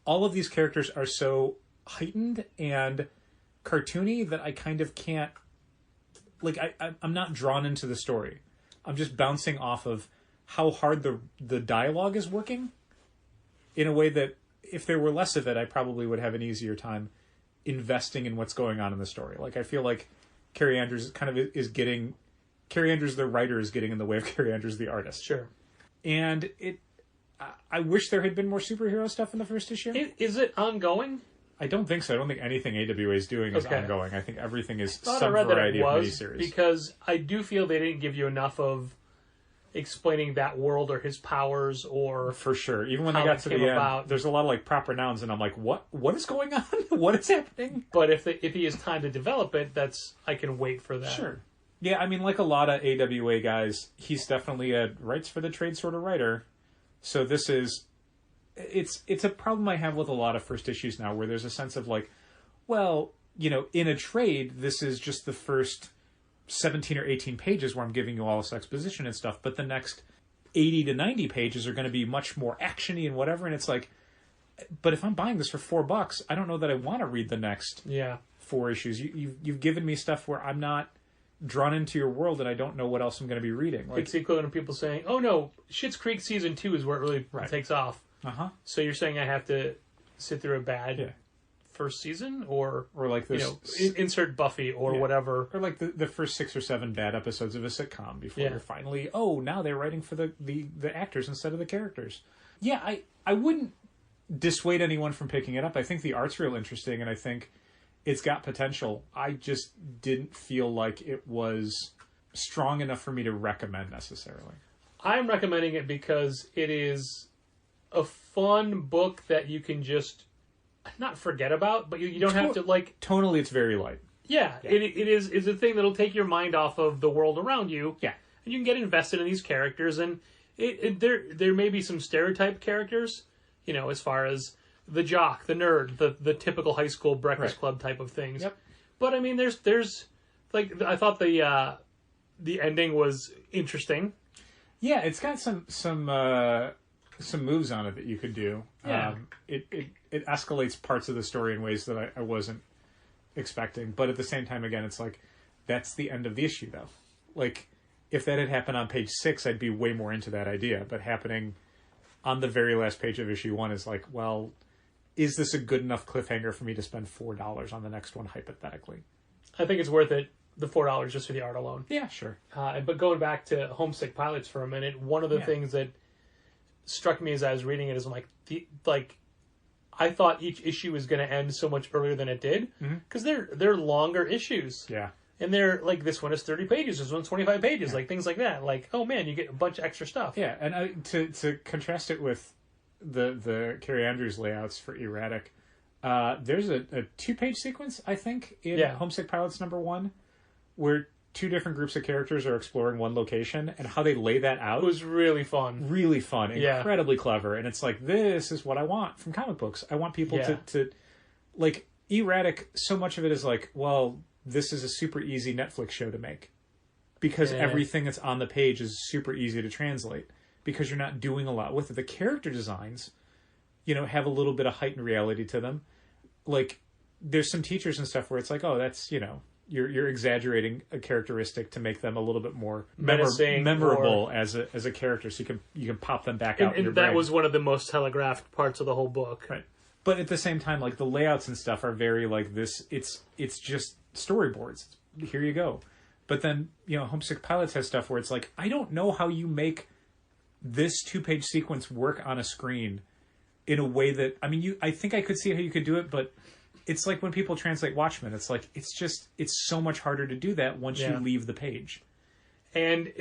Speaker 1: all of these characters are so heightened and cartoony that I kind of can't, like, I'm not drawn into the story. I'm just bouncing off of how hard the dialogue is working in a way that if there were less of it, I probably would have an easier time investing in what's going on in the story. Like, I feel like Kerry Andrews kind of is getting... Kerry Andrews, the writer, is getting in the way of Kerry Andrews, the artist.
Speaker 4: Sure.
Speaker 1: And I wish there had been more superhero stuff in the first issue.
Speaker 4: Is it ongoing?
Speaker 1: I don't think so. I don't think anything AWA is doing is ongoing. I think everything is some
Speaker 4: variety
Speaker 1: of miniseries.
Speaker 4: Because I do feel they didn't give you enough of explaining that world or his powers or...
Speaker 1: For sure. Even when they got to the end, there's a lot of like proper nouns and I'm like, what is going on? What is happening?
Speaker 4: But if he has time to develop it, I can wait for that.
Speaker 1: Sure. Yeah, I mean, like a lot of AWA guys, he's definitely a writes for the trade sort of writer. So this is... It's a problem I have with a lot of first issues now, where there's a sense of like, well, you know, in a trade, this is just the first 17 or 18 pages where I'm giving you all this exposition and stuff, but the next 80 to 90 pages are going to be much more actiony and whatever, and it's like, but if I'm buying this for $4, I don't know that I want to read the next 4 issues. You've given me stuff where I'm not drawn into your world and I don't know what else I'm going to be reading. Like,
Speaker 4: it's the equivalent of people saying, oh no, Schitt's Creek season 2 is where it really takes off.
Speaker 1: Uh-huh.
Speaker 4: So you're saying I have to sit through a bad first season, or
Speaker 1: like this,
Speaker 4: insert Buffy or whatever,
Speaker 1: or like the first 6 or 7 bad episodes of a sitcom before you're finally, now they're writing for the actors instead of the characters. Yeah, I wouldn't dissuade anyone from picking it up. I think the art's real interesting, and I think it's got potential. I just didn't feel like it was strong enough for me to recommend necessarily.
Speaker 4: I'm recommending it because it is a fun book that you can just not forget about, but you don't have to like...
Speaker 1: Tonally, it's very light.
Speaker 4: Yeah. It is a thing that'll take your mind off of the world around you.
Speaker 1: Yeah.
Speaker 4: And you can get invested in these characters, and there may be some stereotype characters, as far as the jock, the nerd, the typical high school breakfast club type of things.
Speaker 1: Yep.
Speaker 4: But I mean, there's like, I thought the ending was interesting.
Speaker 1: Yeah, it's got some moves on it that you could do.
Speaker 4: Yeah.
Speaker 1: It escalates parts of the story in ways that I wasn't expecting. But at the same time, again, it's like, that's the end of the issue, though. Like, if that had happened on page 6, I'd be way more into that idea. But happening on the very last page of issue 1 is like, well, is this a good enough cliffhanger for me to spend $4 on the next one, hypothetically?
Speaker 4: I think it's worth it, the $4 just for the art alone.
Speaker 1: Yeah, sure.
Speaker 4: But going back to Homesick Pilots for a minute, one of the things that struck me as I was reading it is I'm like, I thought each issue was going to end so much earlier than it did, because they're longer issues.
Speaker 1: Yeah.
Speaker 4: And they're like, this one is 30 pages, this one's 25 pages, like things like that. Like, oh man, you get a bunch of extra stuff.
Speaker 1: Yeah, and to contrast it with the Kerry Andrews layouts for Erratic, there's a 2-page sequence, I think, in Homesick Pilots #1, where two different groups of characters are exploring one location, and how they lay that out
Speaker 4: It was really fun.
Speaker 1: really fun,
Speaker 4: Yeah.
Speaker 1: incredibly clever. And it's like, this is what I want from comic books. I want people
Speaker 4: Yeah.
Speaker 1: to like, Erratic, so much of it is like, well, this is a super easy Netflix show to make. Because
Speaker 4: Yeah.
Speaker 1: everything that's on the page is super easy to translate. Because you're not doing a lot with it. The character designs, you know, have a little bit of heightened reality to them. Like, there's some teachers and stuff where it's like, oh, that's, you know, you're exaggerating a characteristic to make them a little bit more
Speaker 4: Menacing
Speaker 1: memorable as a character, so you can pop them back out.
Speaker 4: And
Speaker 1: in your
Speaker 4: that
Speaker 1: brain.
Speaker 4: was one of the most telegraphed parts of the whole book.
Speaker 1: Right. But at the same time, like, the layouts and stuff are very like this. It's just storyboards. Here you go. But then, you know, Homesick Pilots has stuff where it's like, I don't know how you make this 2-page sequence work on a screen in a way that, I mean, I think I could see how you could do it, but it's like when people translate Watchmen, it's like, it's so much harder to do that once you leave the page.
Speaker 4: And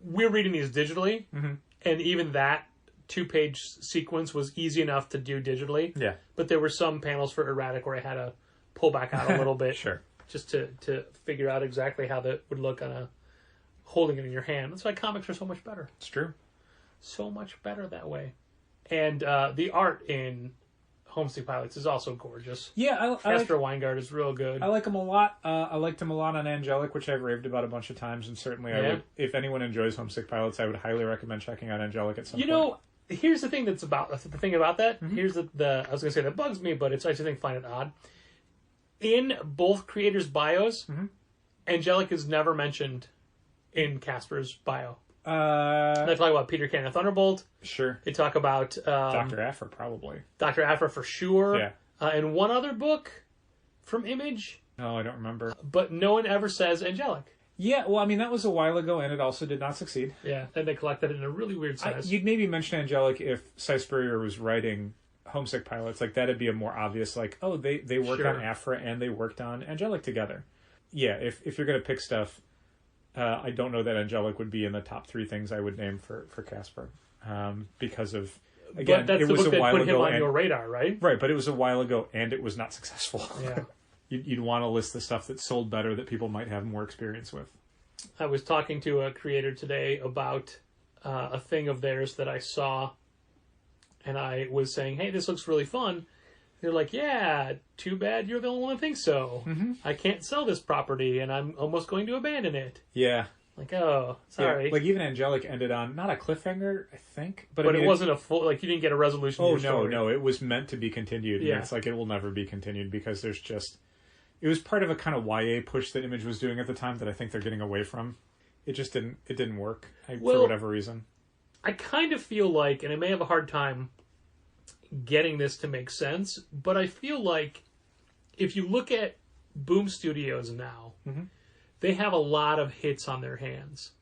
Speaker 4: we're reading these digitally, and even that 2-page sequence was easy enough to do digitally.
Speaker 1: Yeah.
Speaker 4: But there were some panels for Erratic where I had to pull back out a little bit.
Speaker 1: Sure.
Speaker 4: Just to figure out exactly how that would look on holding it in your hand. That's why comics are so much better.
Speaker 1: It's true.
Speaker 4: So much better that way. And the art in Homesick Pilots is also gorgeous.
Speaker 1: Yeah,
Speaker 4: Casper Weingart is real good.
Speaker 1: I like him a lot. I liked him a lot on Angelic, which I've raved about a bunch of times, and certainly I would, if anyone enjoys Homesick Pilots, I would highly recommend checking out Angelic at some point.
Speaker 4: You know, here's the thing that's about the thing about that. Here's the I was going to say that bugs me, but it's I just think find it odd. In both creators' bios, Angelic is never mentioned in Casper's bio. They talk about Peter Cannon Thunderbolt.
Speaker 1: Sure.
Speaker 4: They talk about
Speaker 1: Dr. Afra, probably.
Speaker 4: Dr. Afra for sure.
Speaker 1: Yeah.
Speaker 4: And one other book from Image,
Speaker 1: No, I don't remember.
Speaker 4: but no one ever says Angelic.
Speaker 1: Yeah, well, I mean, that was a while ago, and it also did not succeed.
Speaker 4: Yeah, and they collected it in a really weird size.
Speaker 1: You'd maybe mention Angelic if Cy Spurrier was writing Homesick Pilots. Like, that'd be a more obvious, like, oh, they worked
Speaker 4: Sure.
Speaker 1: on Afra and they worked on Angelic together. Yeah, if you're going to pick stuff, I don't know that Angelic would be in the top 3 things I would name for Casper. Because of, again,
Speaker 4: but that's
Speaker 1: it
Speaker 4: the
Speaker 1: was
Speaker 4: book
Speaker 1: a
Speaker 4: that
Speaker 1: while
Speaker 4: put
Speaker 1: ago.
Speaker 4: him on your radar, right?
Speaker 1: Right, but it was a while ago, and it was not successful.
Speaker 4: Yeah.
Speaker 1: You'd want to list the stuff that sold better that people might have more experience with.
Speaker 4: I was talking to a creator today about a thing of theirs that I saw, and I was saying, hey, this looks really fun. They're like, yeah, too bad you're the only one that thinks so. I can't sell this property, and I'm almost going to abandon it.
Speaker 1: Yeah.
Speaker 4: Like, oh, sorry.
Speaker 1: Yeah, like, even Angelic ended on, not a cliffhanger, I think. But
Speaker 4: But
Speaker 1: I mean,
Speaker 4: it wasn't a full, like, you didn't get a resolution to
Speaker 1: Oh,
Speaker 4: your story.
Speaker 1: no, it was meant to be continued.
Speaker 4: Yeah.
Speaker 1: And it's like, it will never be continued because there's just... It was part of a kind of YA push that Image was doing at the time that I think they're getting away from. It just didn't work for whatever reason.
Speaker 4: I kind of feel like, and I may have a hard time getting this to make sense, but I feel like if you look at Boom Studios now, they have a lot of hits on their hands.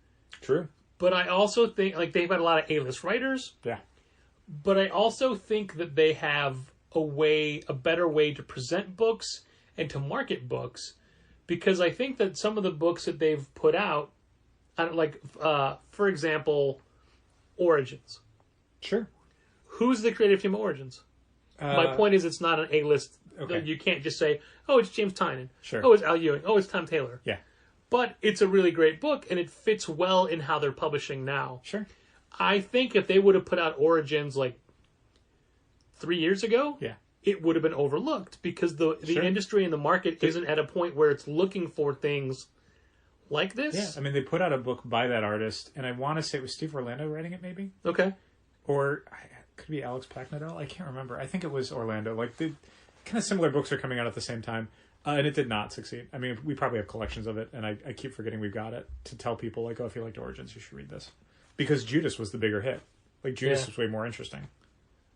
Speaker 1: True.
Speaker 4: But I also think, like, they've got a lot of A-list writers.
Speaker 1: Yeah.
Speaker 4: But I also think that they have a better way to present books and to market books, because I think that some of the books that they've put out, like, for example, Origins.
Speaker 1: Sure.
Speaker 4: Who's the creative team of Origins? My point is, it's not an A-list.
Speaker 1: Okay.
Speaker 4: You can't just say, oh, it's James Tynion.
Speaker 1: Sure.
Speaker 4: Oh, it's Al Ewing. Oh, it's Tom Taylor.
Speaker 1: Yeah.
Speaker 4: But it's a really great book, and it fits well in how they're publishing now.
Speaker 1: Sure.
Speaker 4: I think if they would have put out Origins, like, 3 years ago,
Speaker 1: Yeah.
Speaker 4: it would have been overlooked, because the
Speaker 1: Sure.
Speaker 4: industry and the market isn't at a point where it's looking for things like this.
Speaker 1: Yeah. I mean, they put out a book by that artist, and I want to say it was Steve Orlando writing it, maybe?
Speaker 4: Okay.
Speaker 1: Or could it be Alex Packnadel? I can't remember. I think it was Orlando. Like, the kind of similar books are coming out at the same time. And it did not succeed. I mean, we probably have collections of it, and I keep forgetting we've got it, to tell people, like, oh, if you liked Origins, you should read this. Because Judas was the bigger hit. Like, Judas was way more interesting.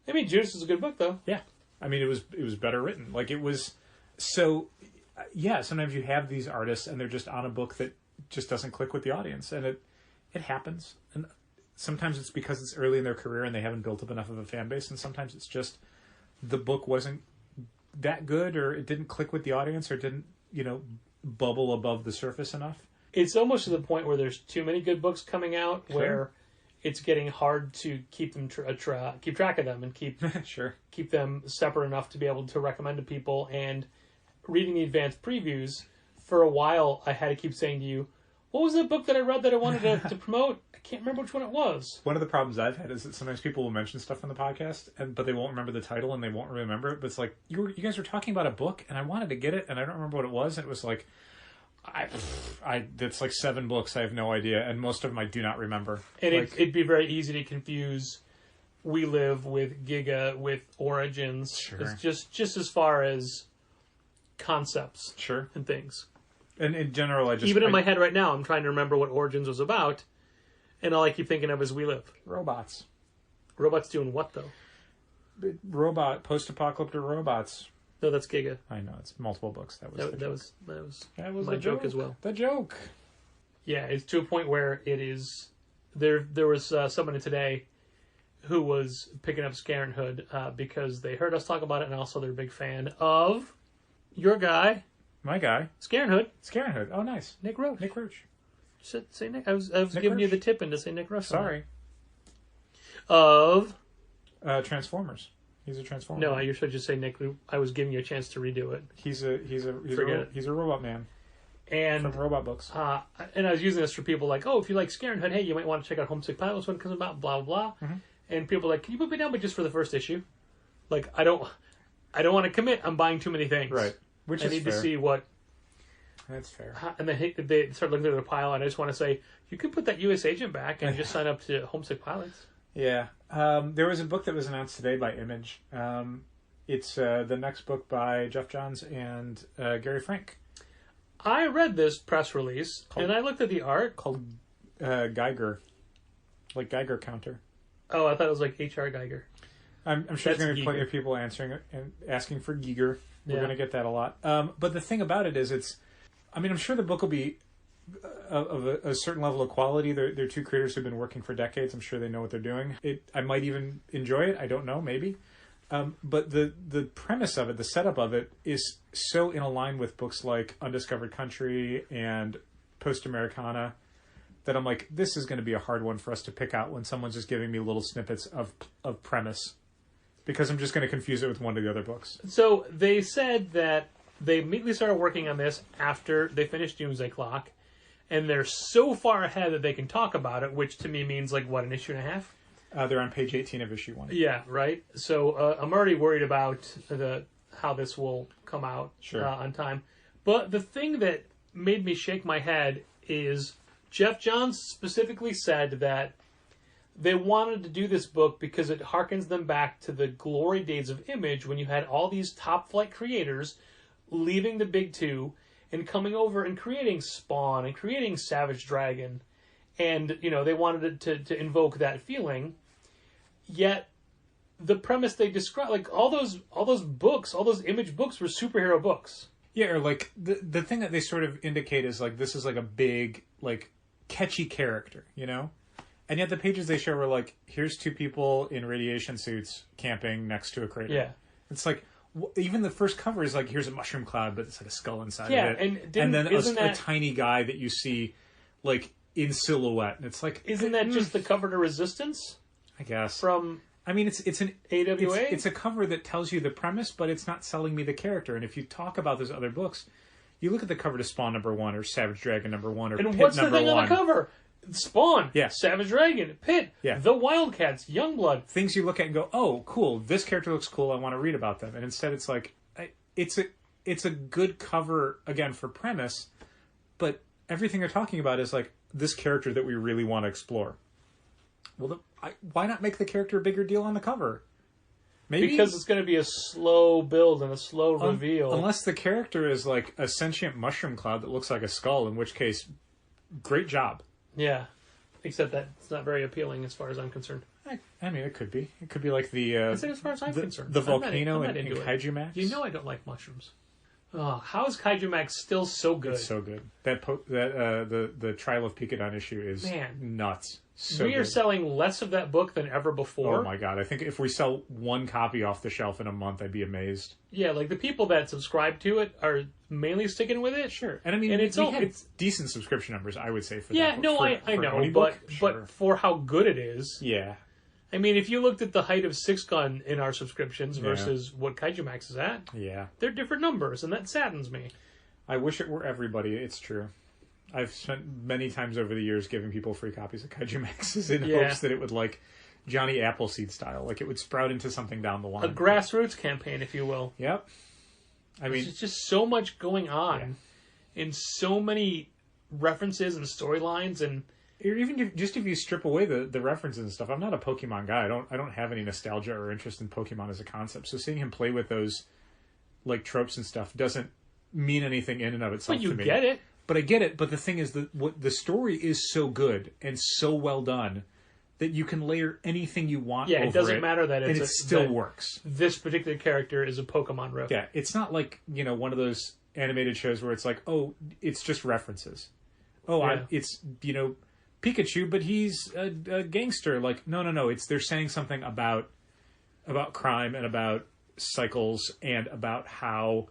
Speaker 4: I mean, Judas is a good book, though.
Speaker 1: Yeah. I mean, it was better written. Like, it was... So, yeah, sometimes you have these artists, and they're just on a book that just doesn't click with the audience. And it happens. And sometimes it's because it's early in their career, and they haven't built up enough of a fan base. And sometimes it's just the book wasn't that good, or it didn't click with the audience, or didn't, bubble above the surface enough.
Speaker 4: It's almost to the point where there's too many good books coming out,
Speaker 1: Sure.
Speaker 4: where it's getting hard to keep them keep track of them and keep
Speaker 1: Sure.
Speaker 4: them separate enough to be able to recommend to people. And reading the advanced previews for a while, I had to keep saying to you, what was that book that I read that I wanted to promote? I can't remember which one it was.
Speaker 1: One of the problems I've had is that sometimes people will mention stuff on the podcast, but they won't remember the title and they won't remember it. But it's like, you guys were talking about a book, and I wanted to get it, and I don't remember what it was. And it was like, it's like 7 books. I have no idea, and most of them I do not remember.
Speaker 4: And
Speaker 1: like,
Speaker 4: it'd be very easy to confuse We Live with Giga with Origins.
Speaker 1: Sure.
Speaker 4: It's just as far as concepts
Speaker 1: sure.
Speaker 4: and things.
Speaker 1: And in general,
Speaker 4: in my head right now, I'm trying to remember what Origins was about, and all I keep thinking of is We Live.
Speaker 1: Robots.
Speaker 4: Robots doing what, though?
Speaker 1: Post-apocalyptic robots.
Speaker 4: No, that's Giga.
Speaker 1: I know, it's multiple books. That was
Speaker 4: my joke as well.
Speaker 1: The joke.
Speaker 4: Yeah, it's to a point where it is... There was someone today who was picking up Scarenhood because they heard us talk about it, and also they're a big fan of your guy.
Speaker 1: My guy.
Speaker 4: Scarenhood.
Speaker 1: Oh, nice.
Speaker 4: Nick Roach. Say Nick. I was giving
Speaker 1: Roach?
Speaker 4: you the tip in to say Nick Roach.
Speaker 1: Sorry.
Speaker 4: Of
Speaker 1: Transformers. He's a Transformer.
Speaker 4: No, you should just say Nick. I was giving you a chance to redo it.
Speaker 1: He's a robot man.
Speaker 4: And
Speaker 1: from robot books.
Speaker 4: And I was using this for people like, oh, if you like Scarenhood, hey, you might want to check out Homesick Pilots when it comes about, blah blah blah.
Speaker 1: Mm-hmm.
Speaker 4: And people are like, can you put me down, but just for the first issue? Like, I don't want to commit. I'm buying too many things.
Speaker 1: Right. Which
Speaker 4: I need to see what.
Speaker 1: That's fair.
Speaker 4: And they start looking through the pile, and I just want to say, you could put that U.S. agent back and just sign up to Homesick Pilots.
Speaker 1: Yeah. There was a book that was announced today by Image. It's the next book by Geoff Johns and Gary Frank.
Speaker 4: I read this press release, and I looked at the art.
Speaker 1: Called Geiger. Like Geiger counter.
Speaker 4: Oh, I thought it was like H.R. Geiger.
Speaker 1: I'm sure there's going to be plenty of people answering it and asking for Geiger. We're going to get that a lot. But the thing about it is I'm sure the book will be of a certain level of quality. They're two creators who've been working for decades. I'm sure they know what they're doing. I might even enjoy it. I don't know, maybe. But the premise of it, the setup of it, is so in line with books like Undiscovered Country and Post-Americana that I'm like, this is going to be a hard one for us to pick out when someone's just giving me little snippets of premise. Because I'm just going to confuse it with one of the other books.
Speaker 4: So they said that they immediately started working on this after they finished Doomsday Clock, and they're so far ahead that they can talk about it, which to me means like, what, an issue and a half?
Speaker 1: They're on page 18 of issue 1.
Speaker 4: Yeah, right. So I'm already worried about how this will come out on time. But the thing that made me shake my head is Geoff Johns specifically said that they wanted to do this book because it harkens them back to the glory days of Image when you had all these top flight creators leaving the big two and coming over and creating Spawn and creating Savage Dragon. And, they wanted to invoke that feeling. Yet, the premise they describe, like all those books, all those Image books were superhero books.
Speaker 1: Yeah, or like the thing that they sort of indicate is like this is like a big, like, catchy character, And yet the pages they show are like, here's two people in radiation suits camping next to a crater.
Speaker 4: Yeah.
Speaker 1: It's like, even the first cover is like, here's a mushroom cloud, but it's like a skull inside of it.
Speaker 4: And
Speaker 1: then a tiny guy that you see, like, in silhouette. And it's like...
Speaker 4: Isn't that just the cover to Resistance?
Speaker 1: I guess.
Speaker 4: From...
Speaker 1: it's an
Speaker 4: AWA?
Speaker 1: It's a cover that tells you the premise, but it's not selling me the character. And if you talk about those other books, you look at the cover to Spawn #1 or Savage Dragon #1 or Pit #1.
Speaker 4: And what's the thing on the cover? Spawn, Savage Dragon, Pit, The Wildcats, Youngblood.
Speaker 1: Things you look at and go, oh, cool, this character looks cool, I want to read about them. And instead it's like, it's a good cover, again, for premise, but everything they're talking about is like, this character that we really want to explore. Well, why not make the character a bigger deal on the cover? Maybe
Speaker 4: because it's going to be a slow build and a slow reveal.
Speaker 1: Unless the character is like a sentient mushroom cloud that looks like a skull, in which case, great job.
Speaker 4: Yeah, except that it's not very appealing as far as I'm concerned.
Speaker 1: I mean, it could be. It could be like the...
Speaker 4: as far as I'm concerned.
Speaker 1: The volcano in Kaijumax.
Speaker 4: You know I don't like mushrooms. Oh, how is Kaijumax still so good?
Speaker 1: It's so good. The Trial of Picadon issue is nuts.
Speaker 4: We are selling less of that book than ever before.
Speaker 1: Oh my god! I think if we sell one copy off the shelf in a month, I'd be amazed.
Speaker 4: Yeah, like the people that subscribe to it are mainly sticking with it.
Speaker 1: Sure, and I mean, it's decent subscription numbers, I would say. For that book.
Speaker 4: I know, but for how good it is,
Speaker 1: yeah.
Speaker 4: I mean, if you looked at the height of Six Gun in our subscriptions versus what Kaijumax is at,
Speaker 1: yeah,
Speaker 4: they're different numbers, and that saddens me.
Speaker 1: I wish it were everybody. It's true. I've spent many times over the years giving people free copies of Kaijumaxes in hopes that it would, like, Johnny Appleseed style. Like, it would sprout into something down the line.
Speaker 4: A grassroots campaign, if you will.
Speaker 1: Yep. I mean...
Speaker 4: There's just so much going on in so many references and storylines, and...
Speaker 1: Or even just if you strip away the references and stuff, I'm not a Pokemon guy. I don't have any nostalgia or interest in Pokemon as a concept. So seeing him play with those, like, tropes and stuff doesn't mean anything in and of itself to me.
Speaker 4: But you get it.
Speaker 1: But I get it. But the thing is that the story is so good and so well done that you can layer anything you want over it.
Speaker 4: Yeah, it doesn't matter that
Speaker 1: and it still works.
Speaker 4: This particular character is a Pokemon riff.
Speaker 1: Yeah, it's not like, one of those animated shows where it's like, oh, it's just references. Oh, it's, Pikachu, but he's a gangster. Like, no. They're saying something about crime and about cycles and about how,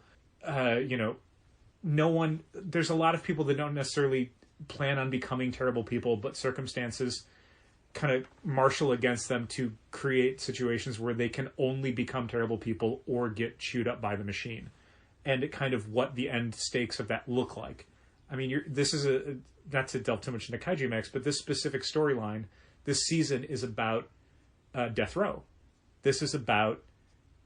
Speaker 1: there's a lot of people that don't necessarily plan on becoming terrible people, but circumstances kind of marshal against them to create situations where they can only become terrible people or get chewed up by the machine. And kind of what the end stakes of that look like. I mean, this is not to delve too much into Kaijumax, but this specific storyline, this season is about death row. This is about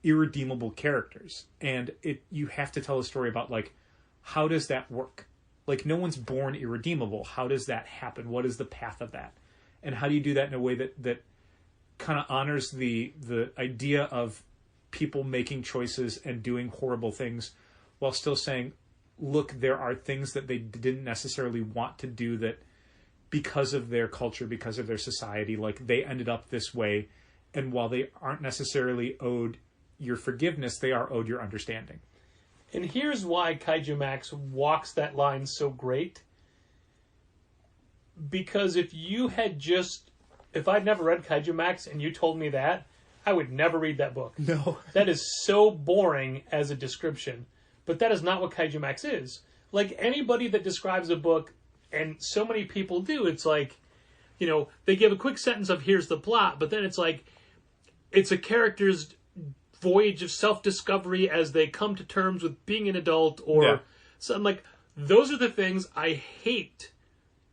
Speaker 1: irredeemable characters. And you have to tell a story about, like, how does that work? Like, no one's born irredeemable. How does that happen? What is the path of that? And how do you do that in a way that kind of honors the idea of people making choices and doing horrible things while still saying, look, there are things that they didn't necessarily want to do that because of their culture, because of their society, like, they ended up this way. And while they aren't necessarily owed your forgiveness, they are owed your understanding.
Speaker 4: And here's why Kaijumax walks that line so great. Because if I'd never read Kaijumax and you told me that, I would never read that book.
Speaker 1: No.
Speaker 4: That is so boring as a description. But that is not what Kaijumax is. Like, anybody that describes a book, and so many people do, it's like, they give a quick sentence of here's the plot, but then it's like, it's a character's voyage of self-discovery as they come to terms with being an adult, or so I'm like, those are the things I hate.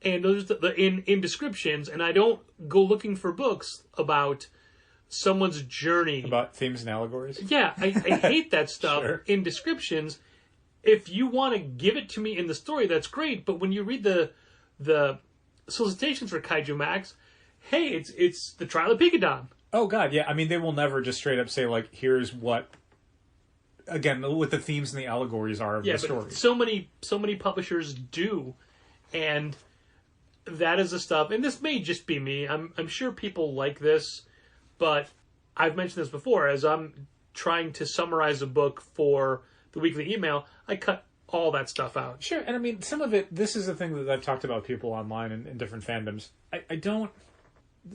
Speaker 4: And those are in descriptions, and I don't go looking for books about someone's journey. About
Speaker 1: themes and allegories?
Speaker 4: Yeah, I hate that stuff in descriptions. If you want to give it to me in the story, that's great, but when you read the solicitations for Kaijumax, hey, it's the trial of Picadon.
Speaker 1: Oh, God, yeah. I mean, they will never just straight up say, like, here's what, again, what the themes and the allegories are of the story.
Speaker 4: But so many publishers do, and that is the stuff, and this may just be me, I'm sure people like this, but I've mentioned this before, as I'm trying to summarize a book for the weekly email, I cut all that stuff out.
Speaker 1: Sure, and I mean, some of it, this is the thing that I've talked about people online and in different fandoms. I don't...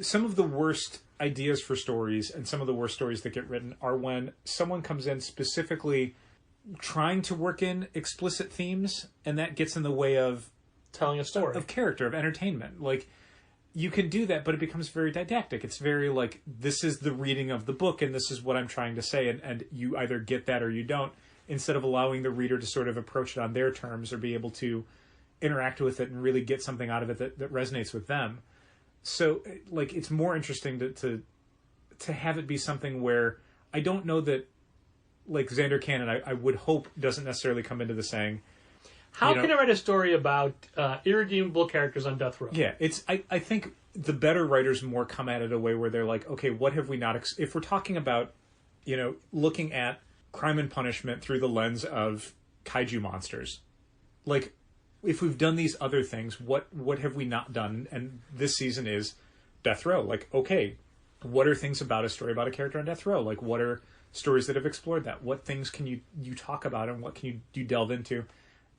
Speaker 1: Some of the worst ideas for stories and some of the worst stories that get written are when someone comes in specifically trying to work in explicit themes, and that gets in the way of
Speaker 4: telling a story.
Speaker 1: Of character, of entertainment. Like, you can do that, but it becomes very didactic. It's very like, this is the reading of the book, and this is what I'm trying to say, and you either get that or you don't, instead of allowing the reader to sort of approach it on their terms or be able to interact with it and really get something out of it that resonates with them. So, like, it's more interesting to have it be something where I don't know that, like, Xander Cannon, I would hope doesn't necessarily come into the saying,
Speaker 4: how can I write a story about irredeemable characters on death row?
Speaker 1: Yeah, I think the better writers more come at it a way where they're like, okay, what have we not... if we're talking about, looking at crime and punishment through the lens of kaiju monsters, like, if we've done these other things, what have we not done? And this season is death row. Like, okay, what are things about a story about a character on death row? Like, what are stories that have explored that? What things can you talk about, and what can you delve into?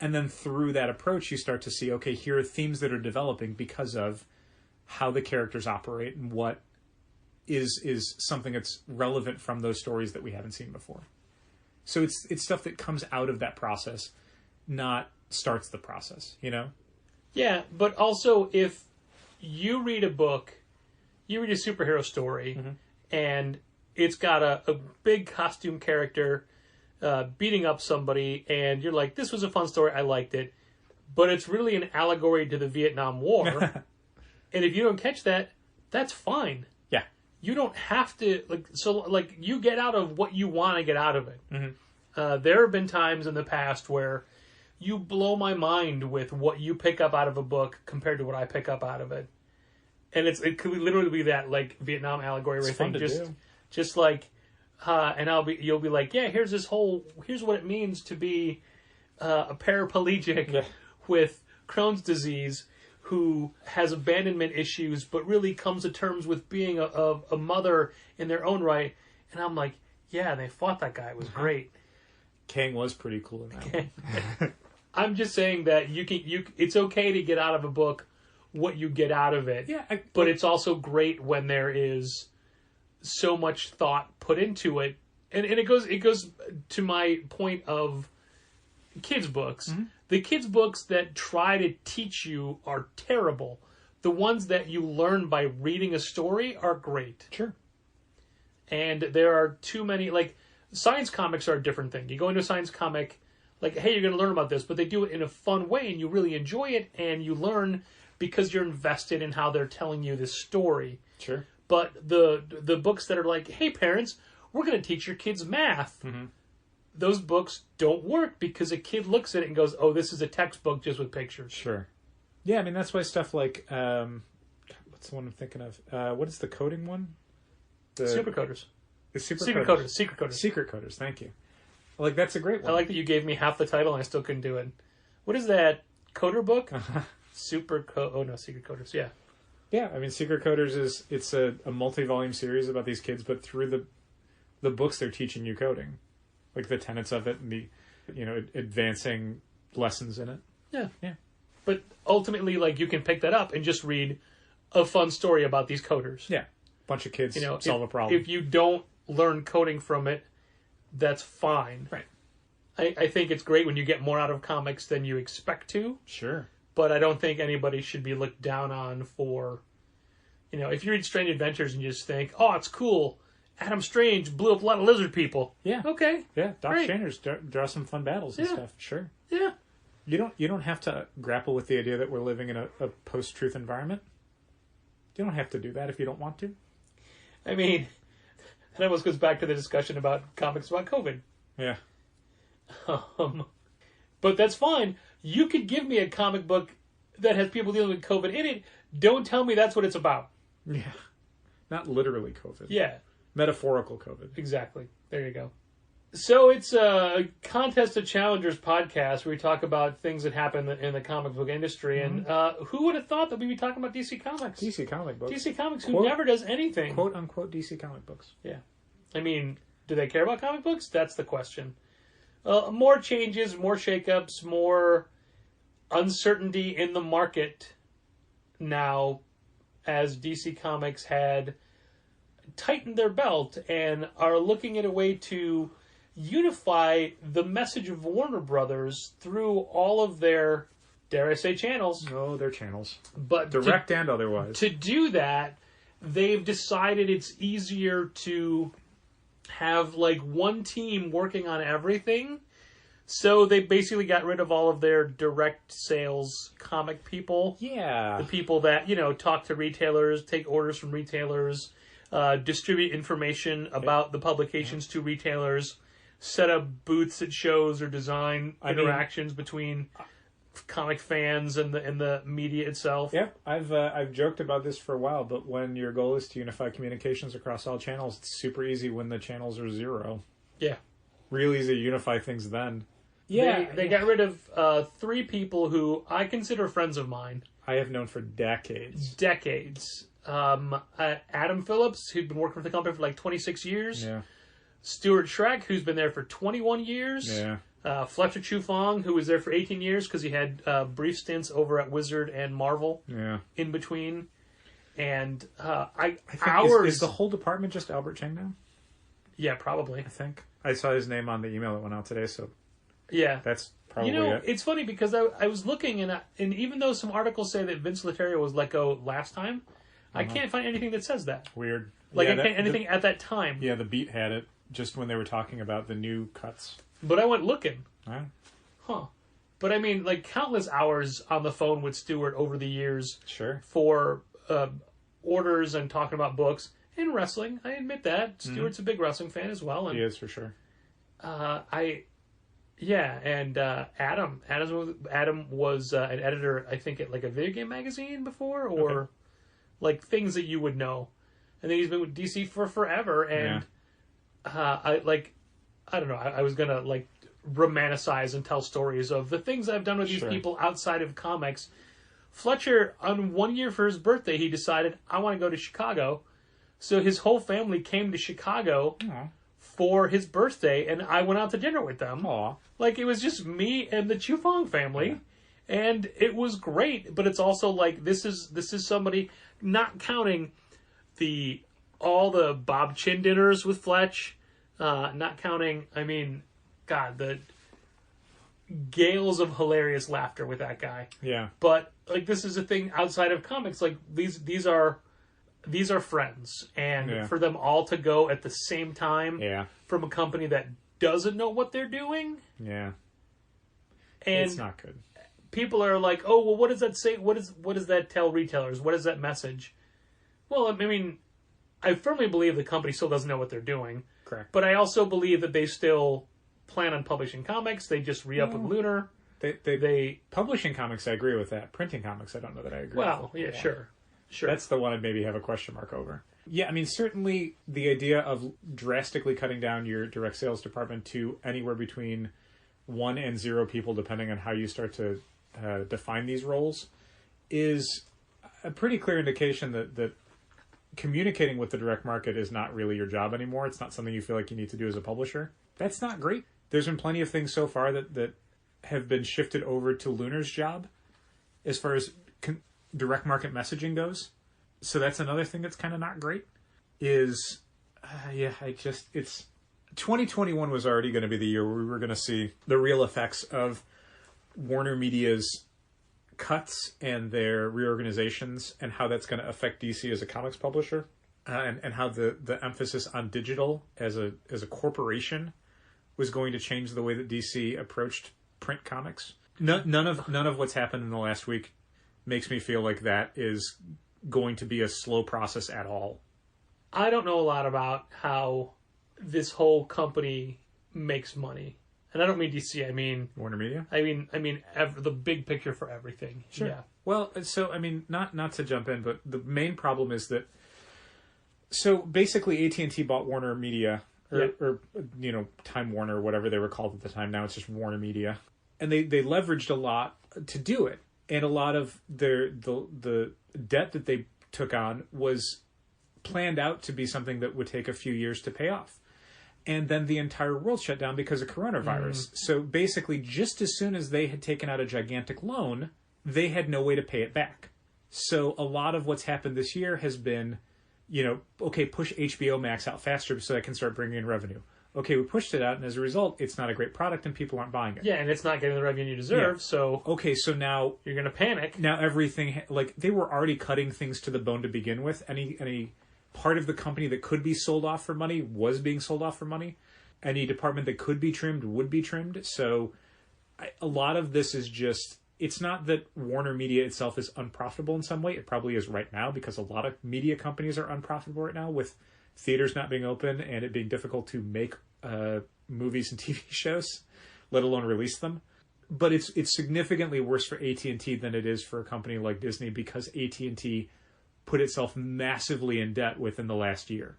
Speaker 1: And then through that approach, you start to see, okay, here are themes that are developing because of how the characters operate and what is something that's relevant from those stories that we haven't seen before. So it's stuff that comes out of that process, not starts the process,
Speaker 4: Yeah, but also if you read a book, you read a superhero story, and it's got a big costume character, beating up somebody, and you're like, this was a fun story, I liked it, but it's really an allegory to the Vietnam War. And if you don't catch that, that's fine.
Speaker 1: Yeah.
Speaker 4: You don't have to, you get out of what you want to get out of it.
Speaker 1: Mm-hmm.
Speaker 4: There have been times in the past where you blow my mind with what you pick up out of a book compared to what I pick up out of it. And it could literally be that, like, Vietnam allegory
Speaker 1: It's
Speaker 4: thing.
Speaker 1: fun to do.
Speaker 4: Just like, and you'll be like, yeah, here's what it means to be a paraplegic with Crohn's disease who has abandonment issues, but really comes to terms with being a mother in their own right. And I'm like, yeah, they fought that guy. It was great.
Speaker 1: Kang was pretty cool in that one.
Speaker 4: I'm just saying that it's okay to get out of a book what you get out of it.
Speaker 1: Yeah,
Speaker 4: but it's also great when there is so much thought put into it. And it goes to my point of kids' books. Mm-hmm. The kids' books that try to teach you are terrible. The ones that you learn by reading a story are great.
Speaker 1: Sure.
Speaker 4: And there are too many, like, science comics are a different thing. You go into a science comic, like, hey, you're going to learn about this, but they do it in a fun way, and you really enjoy it, and you learn because you're invested in how they're telling you this story.
Speaker 1: Sure.
Speaker 4: But the books that are like, hey, parents, we're going to teach your kids math. Mm-hmm. Those books don't work because a kid looks at it and goes, oh, this is a textbook just with pictures.
Speaker 1: Sure. Yeah, I mean, that's why stuff like, what's the one I'm thinking of? What is the coding one?
Speaker 4: Supercoders.
Speaker 1: The
Speaker 4: Secret Coders.
Speaker 1: Secret Coders, thank you. Like, that's a great one.
Speaker 4: I like that you gave me half the title and I still couldn't do it. What is that? Coder book? Secret Coders, yeah.
Speaker 1: Yeah, I mean, Secret Coders it's a multi-volume series about these kids, but through the books they're teaching you coding. Like the tenets of it and the, advancing lessons in it.
Speaker 4: Yeah.
Speaker 1: Yeah.
Speaker 4: But ultimately, like, you can pick that up and just read a fun story about these coders.
Speaker 1: Yeah. Bunch of kids solve a problem.
Speaker 4: If you don't learn coding from it, that's fine.
Speaker 1: Right.
Speaker 4: I think it's great when you get more out of comics than you expect to.
Speaker 1: Sure.
Speaker 4: But I don't think anybody should be looked down on for, if you read Strange Adventures and you just think, oh, it's cool, Adam Strange blew up a lot of lizard people.
Speaker 1: Yeah.
Speaker 4: Okay.
Speaker 1: Yeah. Doc Shanners draw some fun battles and stuff. Sure.
Speaker 4: Yeah.
Speaker 1: You don't have to grapple with the idea that we're living in a post-truth environment. You don't have to do that if you don't want to.
Speaker 4: I mean, that almost goes back to the discussion about comics about COVID.
Speaker 1: Yeah.
Speaker 4: But that's fine. You could give me a comic book that has people dealing with COVID in it. Don't tell me that's what it's about.
Speaker 1: Yeah. Not literally COVID.
Speaker 4: Yeah.
Speaker 1: Metaphorical COVID.
Speaker 4: Exactly. There you go. So it's a Contest of Challengers podcast where we talk about things that happen in the comic book industry. Mm-hmm. And who would have thought that we'd be talking about DC Comics?
Speaker 1: DC comic books.
Speaker 4: DC Comics, who never does anything.
Speaker 1: Quote unquote DC comic books.
Speaker 4: Yeah. I mean, do they care about comic books? That's the question. More changes, more shakeups, more uncertainty in the market now as DC Comics had tightened their belt and are looking at a way to unify the message of Warner Brothers through all of their, dare I say, channels.
Speaker 1: Oh, their channels.
Speaker 4: But
Speaker 1: direct and otherwise.
Speaker 4: To do that, they've decided it's easier to have like one team working on everything. So they basically got rid of all of their direct sales comic people.
Speaker 1: Yeah.
Speaker 4: The people that, talk to retailers, take orders from retailers, distribute information about the publications to retailers, set up booths at shows or design interactions between comic fans and the media itself.
Speaker 1: Yeah, I've joked about this for a while, but when your goal is to unify communications across all channels, it's super easy when the channels are zero.
Speaker 4: Yeah. Real
Speaker 1: easy to unify things then.
Speaker 4: Yeah. They got rid of 3 people who I consider friends of mine.
Speaker 1: I have known for decades.
Speaker 4: Adam Phillips, who'd been working for the company for like 26 years.
Speaker 1: Yeah.
Speaker 4: Stuart Schreck, who's been there for 21 years.
Speaker 1: Yeah.
Speaker 4: Fletcher Chu Fong, who was there for 18 years because he had brief stints over at Wizard and Marvel in between. And I think
Speaker 1: is the whole department just Albert Cheng now?
Speaker 4: Yeah, probably.
Speaker 1: I think. I saw his name on the email that went out today, so
Speaker 4: yeah,
Speaker 1: that's probably it.
Speaker 4: It's funny because I was looking, and even though some articles say that Vince Letterio was let go last time, I can't find anything that says that.
Speaker 1: Weird.
Speaker 4: Like, I can't anything at that time.
Speaker 1: Yeah, the Beat had it just when they were talking about the new cuts.
Speaker 4: But I went looking.
Speaker 1: Wow.
Speaker 4: Huh. But I mean, like, countless hours on the phone with Stewart over the years.
Speaker 1: Sure.
Speaker 4: For orders and talking about books. And wrestling. I admit that. Stewart's a big wrestling fan as well. And,
Speaker 1: He is, for sure.
Speaker 4: Adam was an editor, I think, at like a video game magazine before, or like things that you would know. And then he's been with DC for forever, and I don't know. I was gonna like romanticize and tell stories of the things I've done with these people outside of comics. Fletcher, on 1 year for his birthday, he decided, I want to go to Chicago. So his whole family came to Chicago for his birthday, and I went out to dinner with them.
Speaker 1: Aww.
Speaker 4: Like, it was just me and the Chufong family, and it was great. But it's also like, this is somebody, not counting all the Bob Chin dinners with Fletch, not counting, I mean, God, the gales of hilarious laughter with that guy.
Speaker 1: Yeah.
Speaker 4: But like, this is a thing outside of comics. Like, these are friends, and for them all to go at the same time from a company that doesn't know what they're doing.
Speaker 1: Yeah.
Speaker 4: And
Speaker 1: it's not good.
Speaker 4: People are like, oh, well, what does that say? What does that tell retailers? What is that message? Well, I mean, I firmly believe the company still doesn't know what they're doing.
Speaker 1: Correct.
Speaker 4: But I also believe that they still plan on publishing comics. They just re-up with Lunar.
Speaker 1: They publishing comics, I agree with that. Printing comics, I don't know that I agree with.
Speaker 4: Well, yeah, sure.
Speaker 1: That's the one I'd maybe have a question mark over. Yeah, I mean, certainly the idea of drastically cutting down your direct sales department to anywhere between 1 and 0 people, depending on how you start to define these roles, is a pretty clear indication that communicating with the direct market is not really your job anymore. It's not something you feel like you need to do as a publisher. That's not great. There's been plenty of things so far that have been shifted over to Lunar's job as far as direct market messaging goes. So that's another thing that's kind of not great. It's 2021 was already going to be the year where we were going to see the real effects of Warner Media's cuts and their reorganizations, and how that's going to affect DC as a comics publisher, and how the emphasis on digital as a corporation was going to change the way that DC approached print comics. None of what's happened in the last week makes me feel like that is going to be a slow process at all.
Speaker 4: I don't know a lot about how this whole company makes money. And I don't mean DC, I mean
Speaker 1: Warner Media?
Speaker 4: I mean the big picture for everything.
Speaker 1: Sure. Yeah. Well, so I mean, not to jump in, but the main problem is that, so basically AT&T bought Warner Media, or Time Warner, whatever they were called at the time. Now it's just Warner Media. And they leveraged a lot to do it. And a lot of the debt that they took on was planned out to be something that would take a few years to pay off. And then the entire world shut down because of coronavirus. So basically, just as soon as they had taken out a gigantic loan, they had no way to pay it back. So a lot of what's happened this year has been, okay, push HBO Max out faster so I can start bringing in revenue. Okay, we pushed it out, and as a result, it's not a great product, and people aren't buying it.
Speaker 4: Yeah, and it's not getting the revenue you deserve, so...
Speaker 1: Okay, so now...
Speaker 4: You're going to panic.
Speaker 1: Now everything... Like, they were already cutting things to the bone to begin with. Any part of the company that could be sold off for money was being sold off for money. Any department that could be trimmed would be trimmed. So a lot of this is just... It's not that Warner Media itself is unprofitable in some way. It probably is right now, because a lot of media companies are unprofitable right now, with theaters not being open and it being difficult to make movies and TV shows, let alone release them. But it's significantly worse for AT&T than it is for a company like Disney, because AT&T put itself massively in debt within the last year.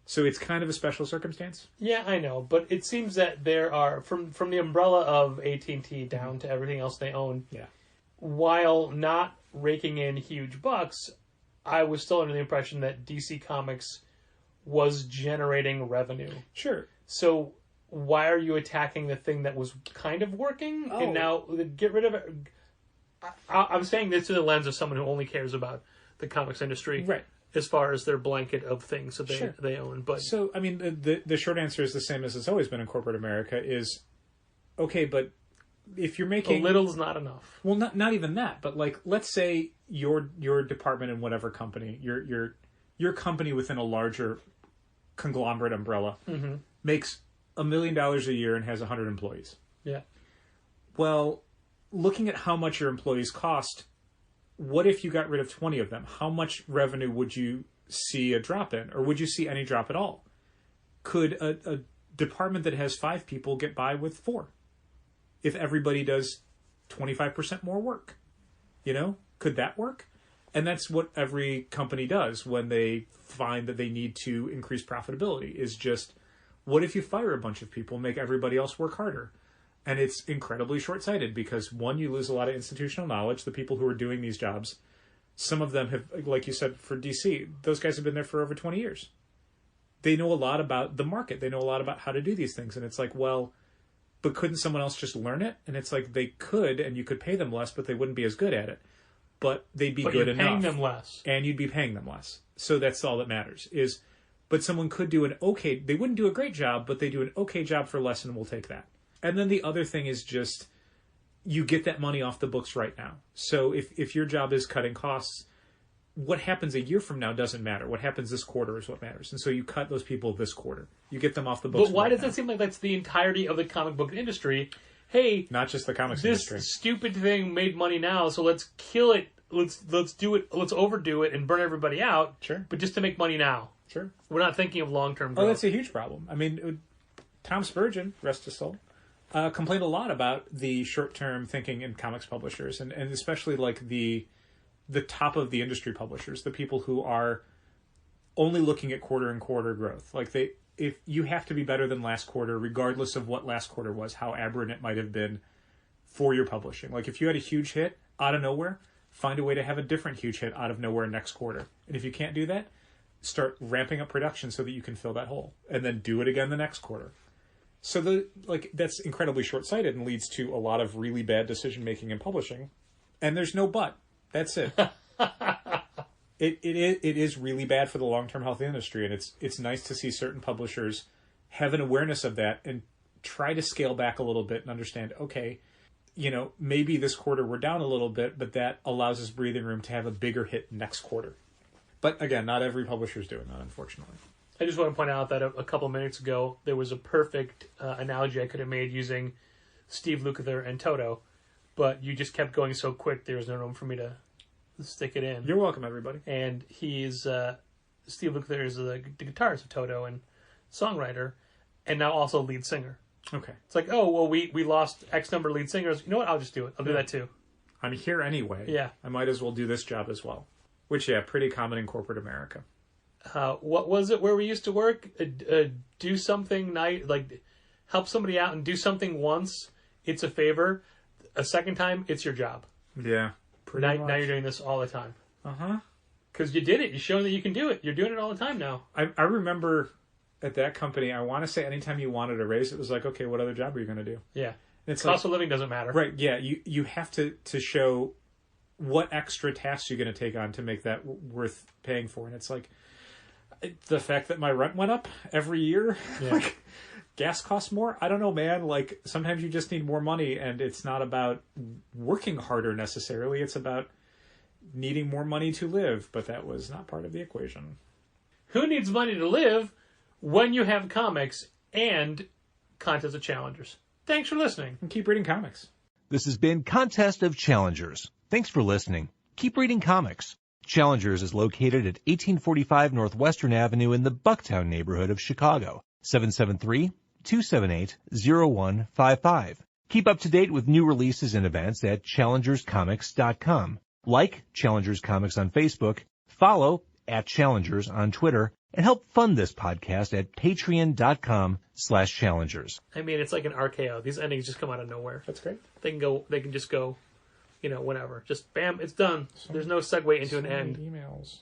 Speaker 1: So it's kind of a special circumstance.
Speaker 4: Yeah, I know, but it seems that there are, from the umbrella of AT&T down to everything else they own, while not raking in huge bucks, I was still under the impression that DC Comics was generating revenue.
Speaker 1: Sure.
Speaker 4: So why are you attacking the thing that was kind of working? And now get rid of it? I'm saying this through the lens of someone who only cares about the comics industry.
Speaker 1: Right.
Speaker 4: As far as their blanket of things that they own. But
Speaker 1: so, I mean, the short answer is the same as it's always been in corporate America is, okay, but if you're making...
Speaker 4: A little is not enough.
Speaker 1: Well, not even that, but like, let's say your department in whatever company, your company within a larger conglomerate umbrella makes $1 million a year and has 100 employees.
Speaker 4: Yeah.
Speaker 1: Well, looking at how much your employees cost, what if you got rid of 20 of them? How much revenue would you see a drop in? Or would you see any drop at all? Could a department that has 5 people get by with 4? If everybody does 25% more work, could that work? And that's what every company does when they find that they need to increase profitability, is just, what if you fire a bunch of people, make everybody else work harder? And it's incredibly short-sighted because, one, you lose a lot of institutional knowledge. The people who are doing these jobs, some of them have, like you said, for DC, those guys have been there for over 20 years. They know a lot about the market. They know a lot about how to do these things. And it's like, well, but couldn't someone else just learn it? And it's like, they could, and you could pay them less, but they wouldn't be as good at it. But they'd be good enough. But you're paying
Speaker 4: them less.
Speaker 1: And you'd be paying them less. So that's all that matters. But someone could do they wouldn't do a great job, but they do an okay job for less, and we'll take that. And then the other thing is just, you get that money off the books right now. So if your job is cutting costs, what happens a year from now doesn't matter. What happens this quarter is what matters. And so you cut those people this quarter. You get them off the books.
Speaker 4: But why does it seem like that's the entirety of the comic book industry? Hey,
Speaker 1: not just the comics industry.
Speaker 4: This stupid thing made money now, so let's kill it. Let's do it. Let's overdo it and burn everybody out.
Speaker 1: Sure.
Speaker 4: But just to make money now.
Speaker 1: Sure.
Speaker 4: We're not thinking of long-term growth.
Speaker 1: Oh, that's a huge problem. I mean, Tom Spurgeon, rest his soul, complained a lot about the short-term thinking in comics publishers, and especially like the top of the industry publishers, the people who are only looking at quarter-and-quarter growth. Like if you have to be better than last quarter, regardless of what last quarter was, how aberrant it might have been for your publishing. Like if you had a huge hit out of nowhere, find a way to have a different huge hit out of nowhere next quarter. And if you can't do that, start ramping up production so that you can fill that hole, and then do it again the next quarter. So that's incredibly short-sighted and leads to a lot of really bad decision-making in publishing. And there's no but. That's it. It is really bad for the long-term health of the industry, and it's nice to see certain publishers have an awareness of that and try to scale back a little bit and understand, okay, maybe this quarter we're down a little bit, but that allows us breathing room to have a bigger hit next quarter. But again, not every publisher is doing that, unfortunately.
Speaker 4: I just want to point out that a couple minutes ago, there was a perfect analogy I could have made using Steve Lukather and Toto, but you just kept going so quick, there was no room for me to stick it in.
Speaker 1: You're welcome, everybody.
Speaker 4: And he's Steve Lukather is the guitarist of Toto and songwriter, and now also lead singer.
Speaker 1: Okay.
Speaker 4: It's like, oh, well, we lost X number of lead singers. You know what? I'll just do it. I'll do that too.
Speaker 1: I'm here anyway.
Speaker 4: Yeah.
Speaker 1: I might as well do this job as well. Which, yeah, pretty common in corporate America.
Speaker 4: What was it where we used to work? Do something nice, like help somebody out and do something once. It's a favor. A second time, it's your job.
Speaker 1: Yeah.
Speaker 4: Now you're doing this all the time.
Speaker 1: Uh-huh.
Speaker 4: Because you did it. You've shown that you can do it. You're doing it all the time now.
Speaker 1: I remember at that company, I want to say anytime you wanted a raise, it was like, okay, what other job are you going to do?
Speaker 4: Yeah.
Speaker 1: It's
Speaker 4: cost of living doesn't matter.
Speaker 1: Right, yeah. You have to show what extra tasks you're going to take on to make that worth paying for. And it's like, the fact that my rent went up every year, like gas costs more. I don't know, man. Like sometimes you just need more money, and it's not about working harder necessarily. It's about needing more money to live, but that was not part of the equation.
Speaker 4: Who needs money to live when you have comics and Contest of Challengers? Thanks for listening.
Speaker 1: And keep reading comics.
Speaker 3: This has been Contest of Challengers. Thanks for listening. Keep reading comics. Challengers is located at 1845 Northwestern Avenue in the Bucktown neighborhood of Chicago. 773-278-0155. Keep up to date with new releases and events at challengerscomics.com. Like Challengers Comics on Facebook, follow @Challengers on Twitter, and help fund this podcast at patreon.com/challengers.
Speaker 4: I mean, it's like an RKO. These endings just come out of nowhere.
Speaker 1: That's great.
Speaker 4: They can just go, whenever. Just bam, it's done. There's no segue into an end.
Speaker 1: Emails.